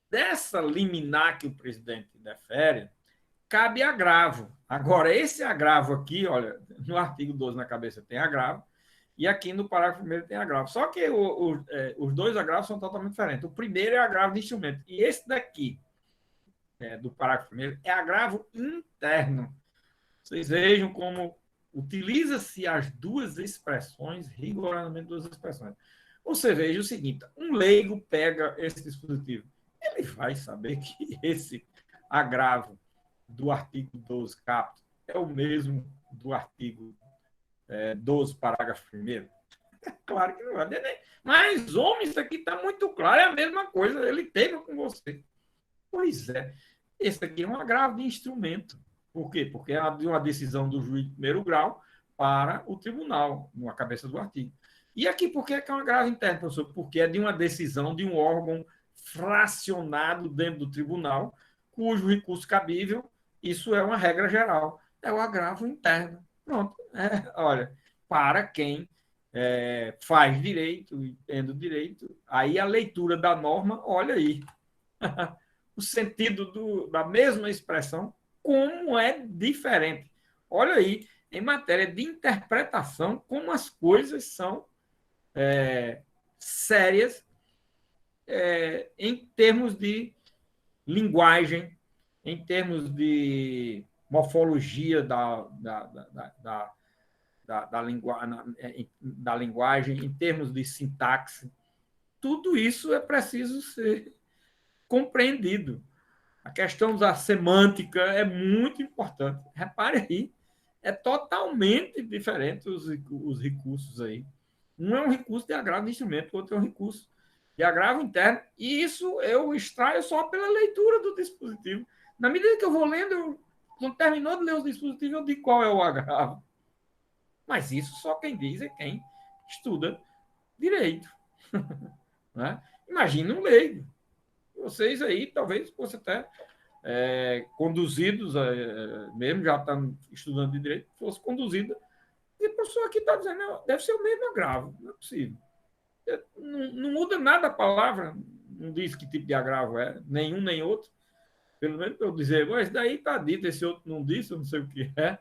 Dessa liminar que o presidente defere, cabe agravo. Agora, esse agravo aqui, olha, no artigo 12 na cabeça tem agravo, e aqui no parágrafo 1º tem agravo. Só que os dois agravos são totalmente diferentes. O primeiro é agravo de instrumento, e esse daqui, do parágrafo 1º, é agravo interno. Vocês vejam como utiliza-se as duas expressões, rigorosamente duas expressões. Você veja o seguinte, um leigo pega esse dispositivo, ele vai saber que esse agravo do artigo 12, caput, é o mesmo do artigo 12, parágrafo 1º? Claro que não vai. Mas, homem, isso aqui está muito claro, é a mesma coisa, ele teve com você. Pois é, esse aqui é um agravo de instrumento. Por quê? Porque é de uma decisão do juiz de primeiro grau para o tribunal, na cabeça do artigo. E aqui, por que é um agravo interno, professor? Porque é de uma decisão de um órgão fracionado dentro do tribunal, cujo recurso cabível, isso é uma regra geral, é o agravo interno. Pronto. Olha, para quem faz direito, entende direito, aí a leitura da norma, olha aí, o sentido da mesma expressão, como é diferente. Olha aí, em matéria de interpretação, como as coisas são sérias em termos de linguagem, em termos de morfologia da linguagem, em termos de sintaxe. Tudo isso é preciso ser compreendido. A questão da semântica é muito importante. Repare aí, é totalmente diferente os recursos aí. Um é um recurso de agravo de instrumento, o outro é um recurso de agravo interno, e isso eu extraio só pela leitura do dispositivo. Na medida que eu vou lendo, quando terminou de ler o dispositivo, eu digo qual é o agravo. Mas isso só quem diz é quem estuda direito. Né? Imagina um leigo. Vocês aí, talvez, fossem até conduzidos, mesmo já estão estudando de direito, fosse conduzida. E a pessoa aqui está dizendo, deve ser o mesmo agravo, não é possível. Não muda nada a palavra, não diz que tipo de agravo é, nenhum nem outro. Pelo menos para eu dizer, mas daí está dito, esse outro não disse, eu não sei o que é.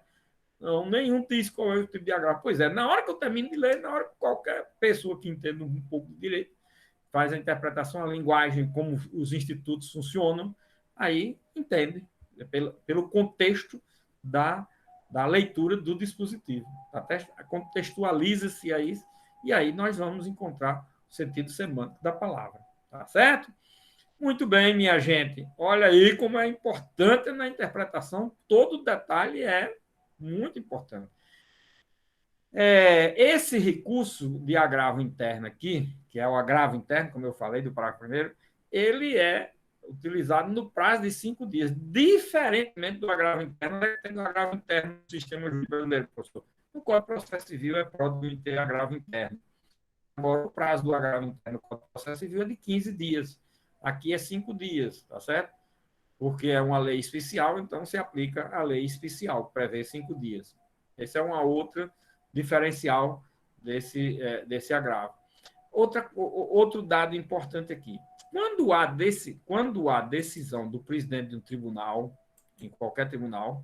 Não, nenhum diz qual é o tipo de agravo. Pois é, na hora que eu termino de ler, na hora que qualquer pessoa que entenda um pouco de direito faz a interpretação, a linguagem, como os institutos funcionam, aí entende, pelo contexto da leitura do dispositivo. Contextualiza-se a isso, e aí nós vamos encontrar o sentido semântico da palavra. Tá certo? Muito bem, minha gente. Olha aí como é importante na interpretação, todo detalhe é muito importante. Esse recurso de agravo interno aqui, que é o agravo interno, como eu falei do parágrafo primeiro, ele é utilizado no prazo de 5 dias, diferentemente do agravo interno, tem o agravo interno no sistema jurídico brasileiro, professor. No Código de Processo Civil é próprio ter agravo interno. Agora, o prazo do agravo interno no Código de Processo Civil é de 15 dias. Aqui é 5 dias, tá certo? Porque é uma lei especial, então se aplica a lei especial, que prevê 5 dias. Esse é uma outra diferencial desse agravo. Outro dado importante aqui. Quando há decisão do presidente de um tribunal, em qualquer tribunal,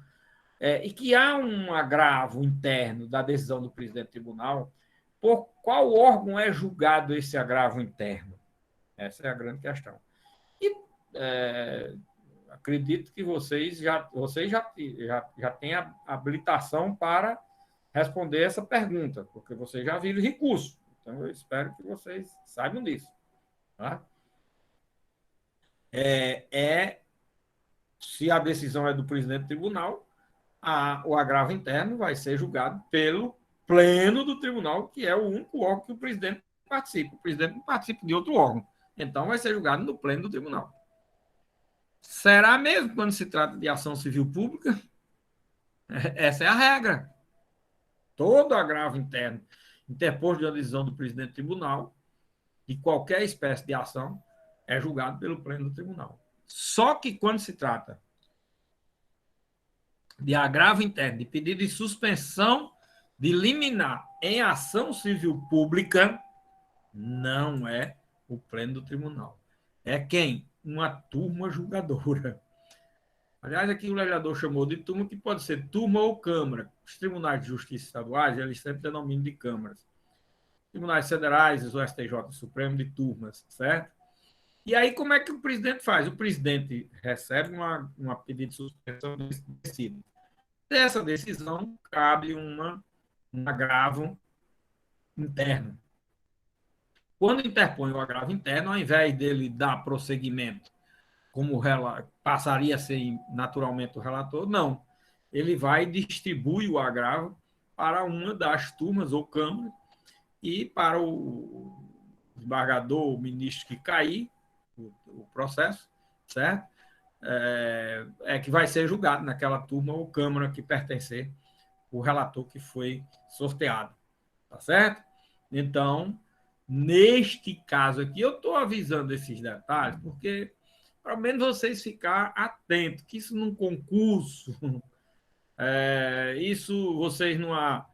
e que há um agravo interno da decisão do presidente do tribunal, por qual órgão é julgado esse agravo interno? Essa é a grande questão. E acredito que vocês já têm a habilitação para responder essa pergunta, porque vocês já viram recurso. Então, eu espero que vocês saibam disso. Tá? Se a decisão é do presidente do tribunal, o agravo interno vai ser julgado pelo pleno do tribunal, que é o único órgão que o presidente participa. O presidente não participa de outro órgão. Então, vai ser julgado no pleno do tribunal. Será mesmo quando se trata de ação civil pública? Essa é a regra. Todo agravo interno interposto de uma decisão do presidente do tribunal, de qualquer espécie de ação, é julgado pelo pleno do tribunal. Só que quando se trata de agravo interno, de pedido de suspensão de liminar em ação civil pública, não é o pleno do tribunal. É quem? Uma turma julgadora. Aliás, aqui o legislador chamou de turma, que pode ser turma ou câmara. Os tribunais de justiça estaduais, eles sempre denominam de câmaras. Tribunais federais, o STJ Supremo, de turmas, certo? E aí, como é que o presidente faz? O presidente recebe uma pedido de suspensão decidida. Dessa decisão, cabe um agravo interno. Quando interpõe o agravo interno, ao invés dele dar prosseguimento, como passaria a ser naturalmente o relator, não. Ele vai e distribui o agravo para uma das turmas ou câmaras e para o desembargador, o ministro que cair o processo, certo? Que vai ser julgado naquela turma ou câmara que pertencer o relator que foi sorteado, tá certo? Então, neste caso aqui, eu estou avisando esses detalhes porque, pelo menos, vocês ficar atentos, que isso num concurso, isso vocês numa,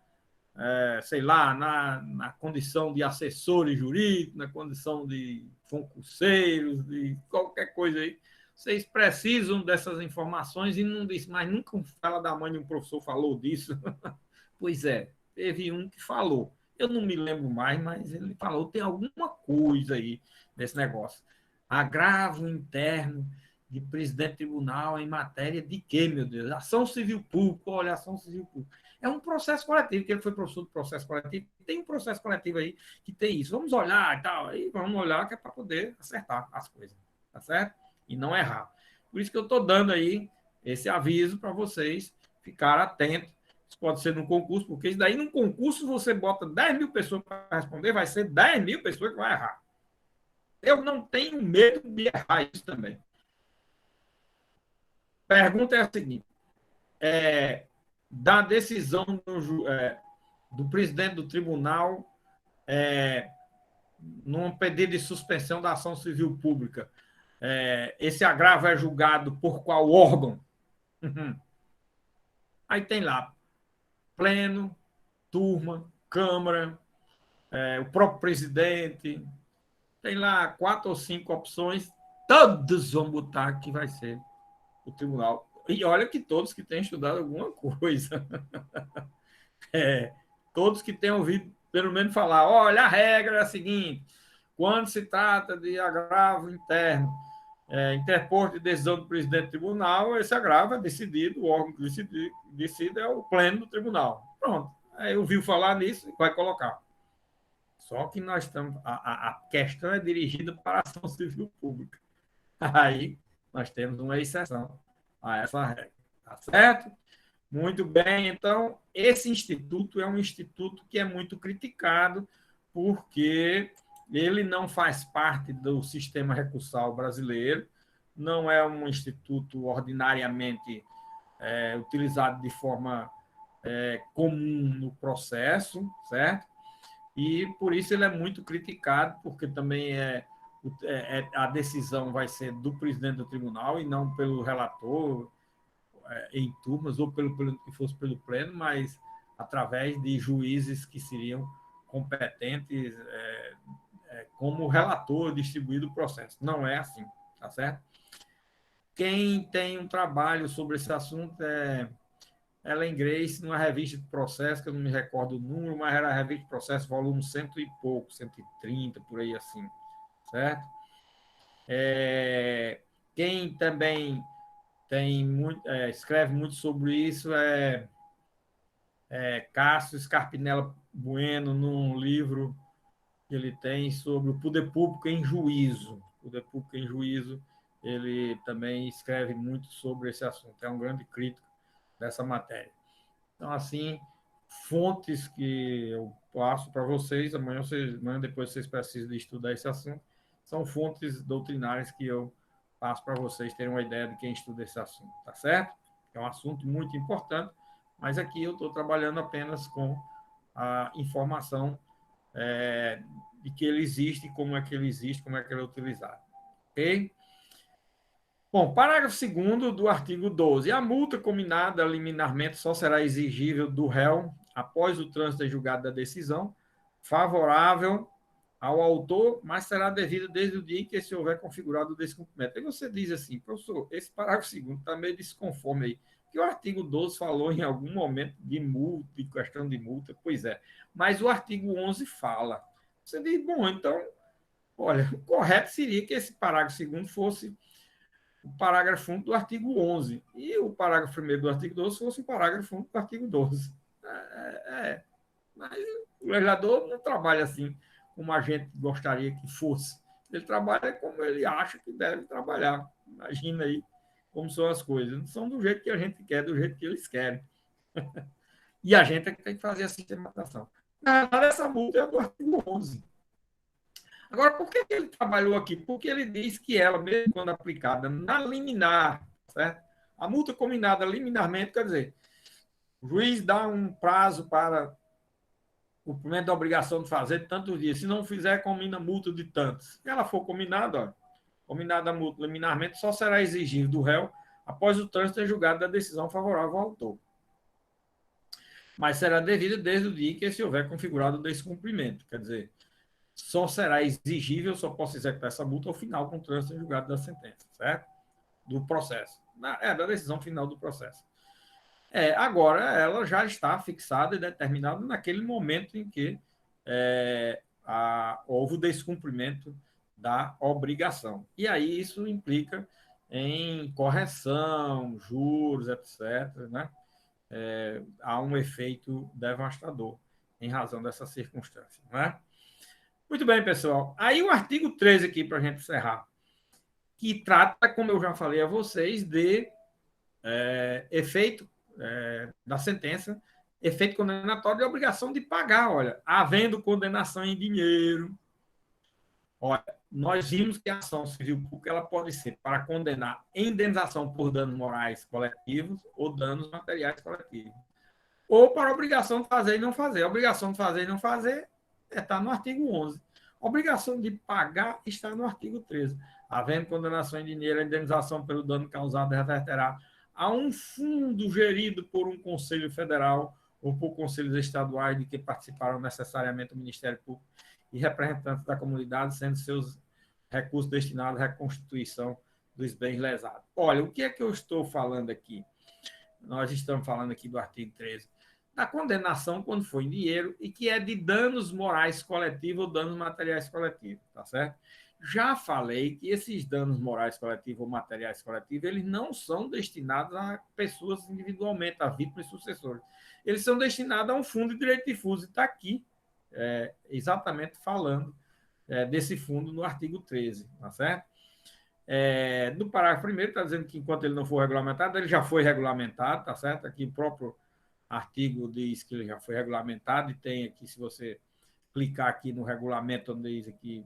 sei lá, na condição de assessores jurídicos, na condição de concurseiros, de qualquer coisa aí, vocês precisam dessas informações e não diz, mas nunca fala da mãe de um professor falou disso. Pois é, teve um que falou. Eu não me lembro mais, mas ele falou, tem alguma coisa aí nesse negócio. Agravo interno de presidente do tribunal em matéria de quê, meu Deus? Ação civil pública, olha, ação civil pública. É um processo coletivo, que ele foi professor do processo coletivo, tem um processo coletivo aí que tem isso. Vamos olhar e tal, aí vamos olhar que é para poder acertar as coisas, tá certo? E não errar. Por isso que eu estou dando aí esse aviso para vocês ficarem atentos. Isso pode ser num concurso, porque isso daí, num concurso, você bota 10 mil pessoas para responder, vai ser 10 mil pessoas que vão errar. Eu não tenho medo de errar isso também. Pergunta é a seguinte: da decisão do presidente do tribunal num pedido de suspensão da ação civil pública, esse agravo é julgado por qual órgão? Aí tem lá pleno, turma, câmara, o próprio presidente, tem lá 4 ou 5 opções, todos vão botar que vai ser o tribunal. E olha que todos que têm estudado alguma coisa, todos que têm ouvido pelo menos falar, olha, a regra é a seguinte, quando se trata de agravo interno, interposto de decisão do presidente do tribunal, esse agravo é decidido, o órgão que decide é o pleno do tribunal. Pronto. Aí ouviu falar nisso e vai colocar. Só que nós estamos. A questão é dirigida para a ação civil pública. Aí nós temos uma exceção a essa regra. Tá certo? Muito bem, então, esse instituto é um instituto que é muito criticado, porque ele não faz parte do sistema recursal brasileiro, não é um instituto ordinariamente utilizado de forma comum no processo, certo? E por isso ele é muito criticado, porque também a decisão vai ser do presidente do tribunal e não pelo relator em turmas, ou que fosse pelo pleno, mas através de juízes que seriam competentes como relator distribuído o processo. Não é assim, tá certo? Quem tem um trabalho sobre esse assunto é Ellen Grace, numa revista de processo, que eu não me recordo o número, mas era a revista de processo, volume 100 e pouco, 130, por aí assim, certo? Quem também escreve muito sobre isso Cássio Scarpinella Bueno, num livro que ele tem sobre o poder público em juízo. O poder público em juízo, ele também escreve muito sobre esse assunto, é um grande crítico dessa matéria. Então, assim, fontes que eu passo para vocês, amanhã depois vocês precisam de estudar esse assunto, são fontes doutrinárias que eu passo para vocês terem uma ideia de quem estuda esse assunto, tá certo? É um assunto muito importante, mas aqui eu estou trabalhando apenas com a informação de que ele existe, como é que ele existe, como é que ele é utilizado. Ok? Bom, parágrafo 2º do artigo 12. A multa combinada liminarmente só será exigível do réu após o trânsito em julgado da decisão, favorável ao autor, mas será devida desde o dia em que se houver configurado o descumprimento. Aí você diz assim, professor, esse parágrafo 2º está meio desconforme aí, que o artigo 12 falou em algum momento de multa, de questão de multa, pois é, mas o artigo 11 fala. Você diz, bom, então, olha, o correto seria que esse parágrafo 2º fosse o parágrafo 1 do artigo 11 e o parágrafo 1º do artigo 12 fosse o parágrafo 1 do artigo 12. Mas o legislador não trabalha assim como a gente gostaria que fosse. Ele trabalha como ele acha que deve trabalhar. Imagina aí como são as coisas. Não são do jeito que a gente quer, do jeito que eles querem. E a gente é que tem que fazer a sistematização. Essa multa é do artigo 11. Agora, por que ele trabalhou aqui? Porque ele diz que ela, mesmo quando aplicada na liminar, certo? A multa combinada liminarmente, quer dizer, o juiz dá um prazo para o cumprimento da obrigação de fazer tantos dias. Se não fizer, combina multa de tantos. Se ela for combinada, combinada a multa liminarmente, só será exigível do réu após o trânsito em julgado da decisão favorável ao autor. Mas será devida desde o dia em que se houver configurado o descumprimento. Quer dizer, só será exigível, só posso executar essa multa ao final com o trânsito em julgado da sentença, certo? Do processo. Da decisão final do processo. Agora, ela já está fixada e determinada naquele momento em que houve o descumprimento da obrigação. E aí isso implica em correção, juros, etc., né? Há um efeito devastador em razão dessa circunstância, não é? Muito bem, pessoal. Aí o artigo 13 aqui, para a gente encerrar, que trata, como eu já falei a vocês, de efeito da sentença, efeito condenatório de obrigação de pagar, olha, havendo condenação em dinheiro. Olha, nós vimos que a ação civil pública ela pode ser para condenar indenização por danos morais coletivos ou danos materiais coletivos, ou para obrigação de fazer e não fazer. A obrigação de fazer e não fazer está no artigo 11. A obrigação de pagar está no artigo 13. Havendo condenação em dinheiro, a indenização pelo dano causado reverterá a um fundo gerido por um Conselho Federal ou por conselhos estaduais de que participaram necessariamente o Ministério Público e representantes da comunidade, sendo seus recursos destinados à reconstituição dos bens lesados. Olha, o que é que eu estou falando aqui? Nós estamos falando aqui do artigo 13. Da condenação quando for em dinheiro e que é de danos morais coletivos ou danos materiais coletivos, tá certo? Já falei que esses danos morais coletivos ou materiais coletivos, eles não são destinados a pessoas individualmente, a vítimas e sucessores. Eles são destinados a um fundo de direito difuso. E está aqui exatamente falando desse fundo no artigo 13, tá certo? No parágrafo primeiro, está dizendo que enquanto ele não for regulamentado, ele já foi regulamentado, tá certo? Aqui o próprio artigo diz que ele já foi regulamentado, e tem aqui, se você clicar aqui no regulamento, onde diz aqui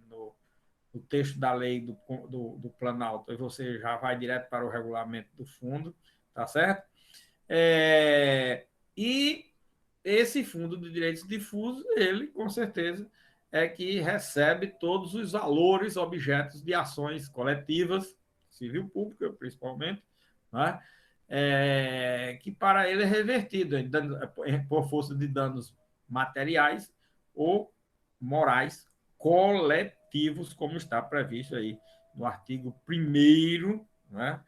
no texto da lei do Planalto, e você já vai direto para o regulamento do fundo, tá certo? E esse fundo de direitos difusos, ele, com certeza, é que recebe todos os valores, objetos de ações coletivas, civil pública, principalmente, né? Que para ele é revertido por força de danos materiais ou morais coletivos, como está previsto aí no artigo 1º, né?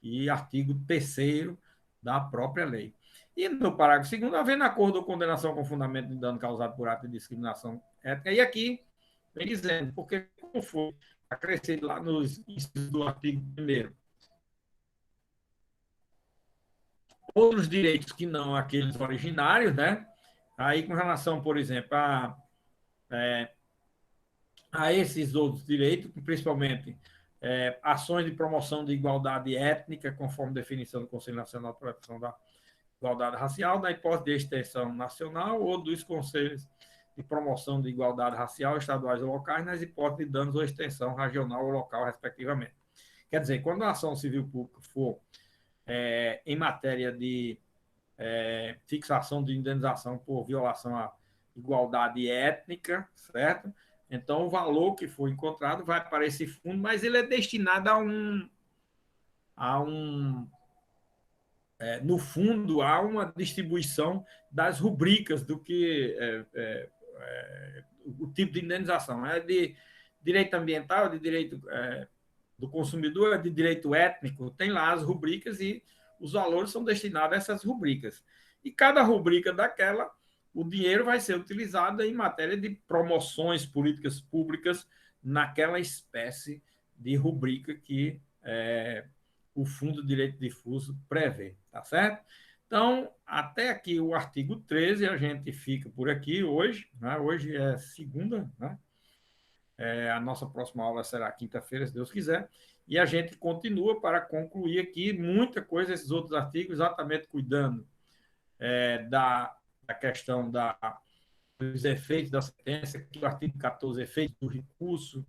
E artigo 3º da própria lei. E no parágrafo 2º, havendo acordo ou condenação com fundamento de dano causado por ato de discriminação étnica, e aqui vem dizendo, porque como foi acrescido lá nos incisos do artigo 1º, outros direitos que não aqueles originários, né? Aí, com relação, por exemplo, a esses outros direitos, principalmente ações de promoção de igualdade étnica, conforme definição do Conselho Nacional de Proteção da Igualdade Racial, na hipótese de extensão nacional, ou dos conselhos de promoção de igualdade racial, estaduais ou locais, nas hipóteses de danos ou extensão regional ou local, respectivamente. Quer dizer, quando a ação civil pública for em matéria de fixação de indenização por violação à igualdade étnica, certo? Então, o valor que for encontrado vai para esse fundo, mas ele é destinado no fundo, há uma distribuição das rubricas do que o tipo de indenização. É de direito ambiental, de direito do consumidor, de direito étnico, tem lá as rubricas e os valores são destinados a essas rubricas. E cada rubrica daquela, o dinheiro vai ser utilizado em matéria de promoções políticas públicas naquela espécie de rubrica que o Fundo de Direito Difuso prevê, tá certo? Então, até aqui o artigo 13, a gente fica por aqui hoje, né? Hoje é segunda, né? A nossa próxima aula será quinta-feira, se Deus quiser, e a gente continua para concluir aqui muita coisa, esses outros artigos, exatamente cuidando da questão dos efeitos da sentença, que o artigo 14, efeitos do recurso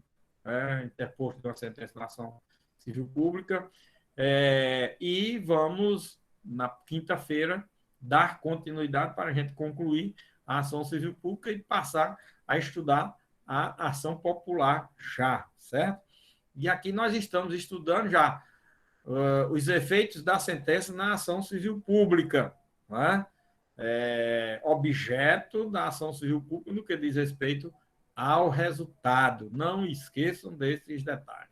interposto de uma sentença da ação civil pública, e vamos, na quinta-feira, dar continuidade para a gente concluir a ação civil pública e passar a estudar a ação popular já, certo? E aqui nós estamos estudando já os efeitos da sentença na ação civil pública, né? Objeto da ação civil pública no que diz respeito ao resultado. Não esqueçam desses detalhes,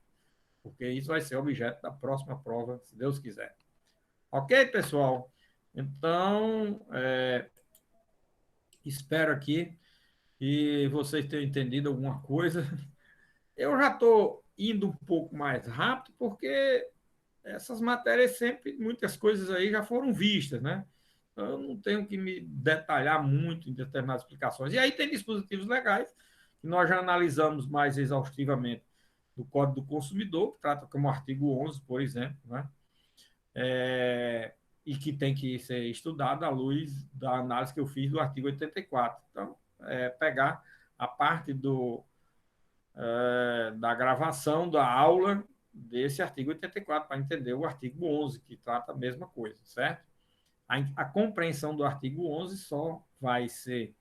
porque isso vai ser objeto da próxima prova, se Deus quiser. Ok, pessoal? Então, espero aqui que vocês tenham entendido alguma coisa. Eu já estou indo um pouco mais rápido, porque essas matérias sempre, muitas coisas aí já foram vistas, né? Então, eu não tenho que me detalhar muito em determinadas explicações. E aí tem dispositivos legais, que nós já analisamos mais exaustivamente do Código do Consumidor, que trata como artigo 11, por exemplo, né? E que tem que ser estudado à luz da análise que eu fiz do artigo 84. Então, pegar a parte da gravação da aula desse artigo 84 para entender o artigo 11, que trata a mesma coisa, certo? A compreensão do artigo 11 só vai ser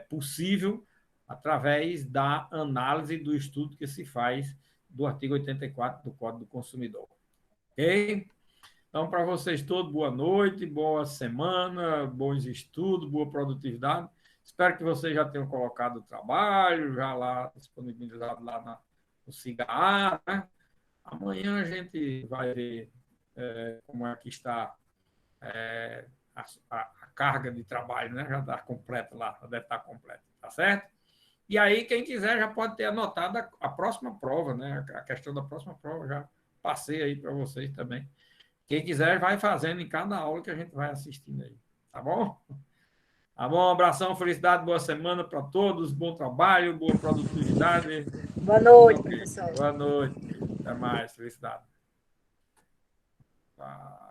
possível através da análise do estudo que se faz do artigo 84 do Código do Consumidor. Ok? Então, para vocês todos, boa noite, boa semana, bons estudos, boa produtividade. Espero que vocês já tenham colocado o trabalho, já lá disponibilizado lá no CIGA, né? Amanhã a gente vai ver como é que está a carga de trabalho, né? Já está completa lá, já deve estar completa, tá certo? E aí, quem quiser já pode ter anotado a próxima prova, né? A questão da próxima prova, já passei aí para vocês também. Quem quiser, vai fazendo em cada aula que a gente vai assistindo aí, tá bom? Tá bom, um abração, felicidade, boa semana para todos, bom trabalho, boa produtividade. Boa noite, professor. Boa noite. Até mais. Felicidade. Tá.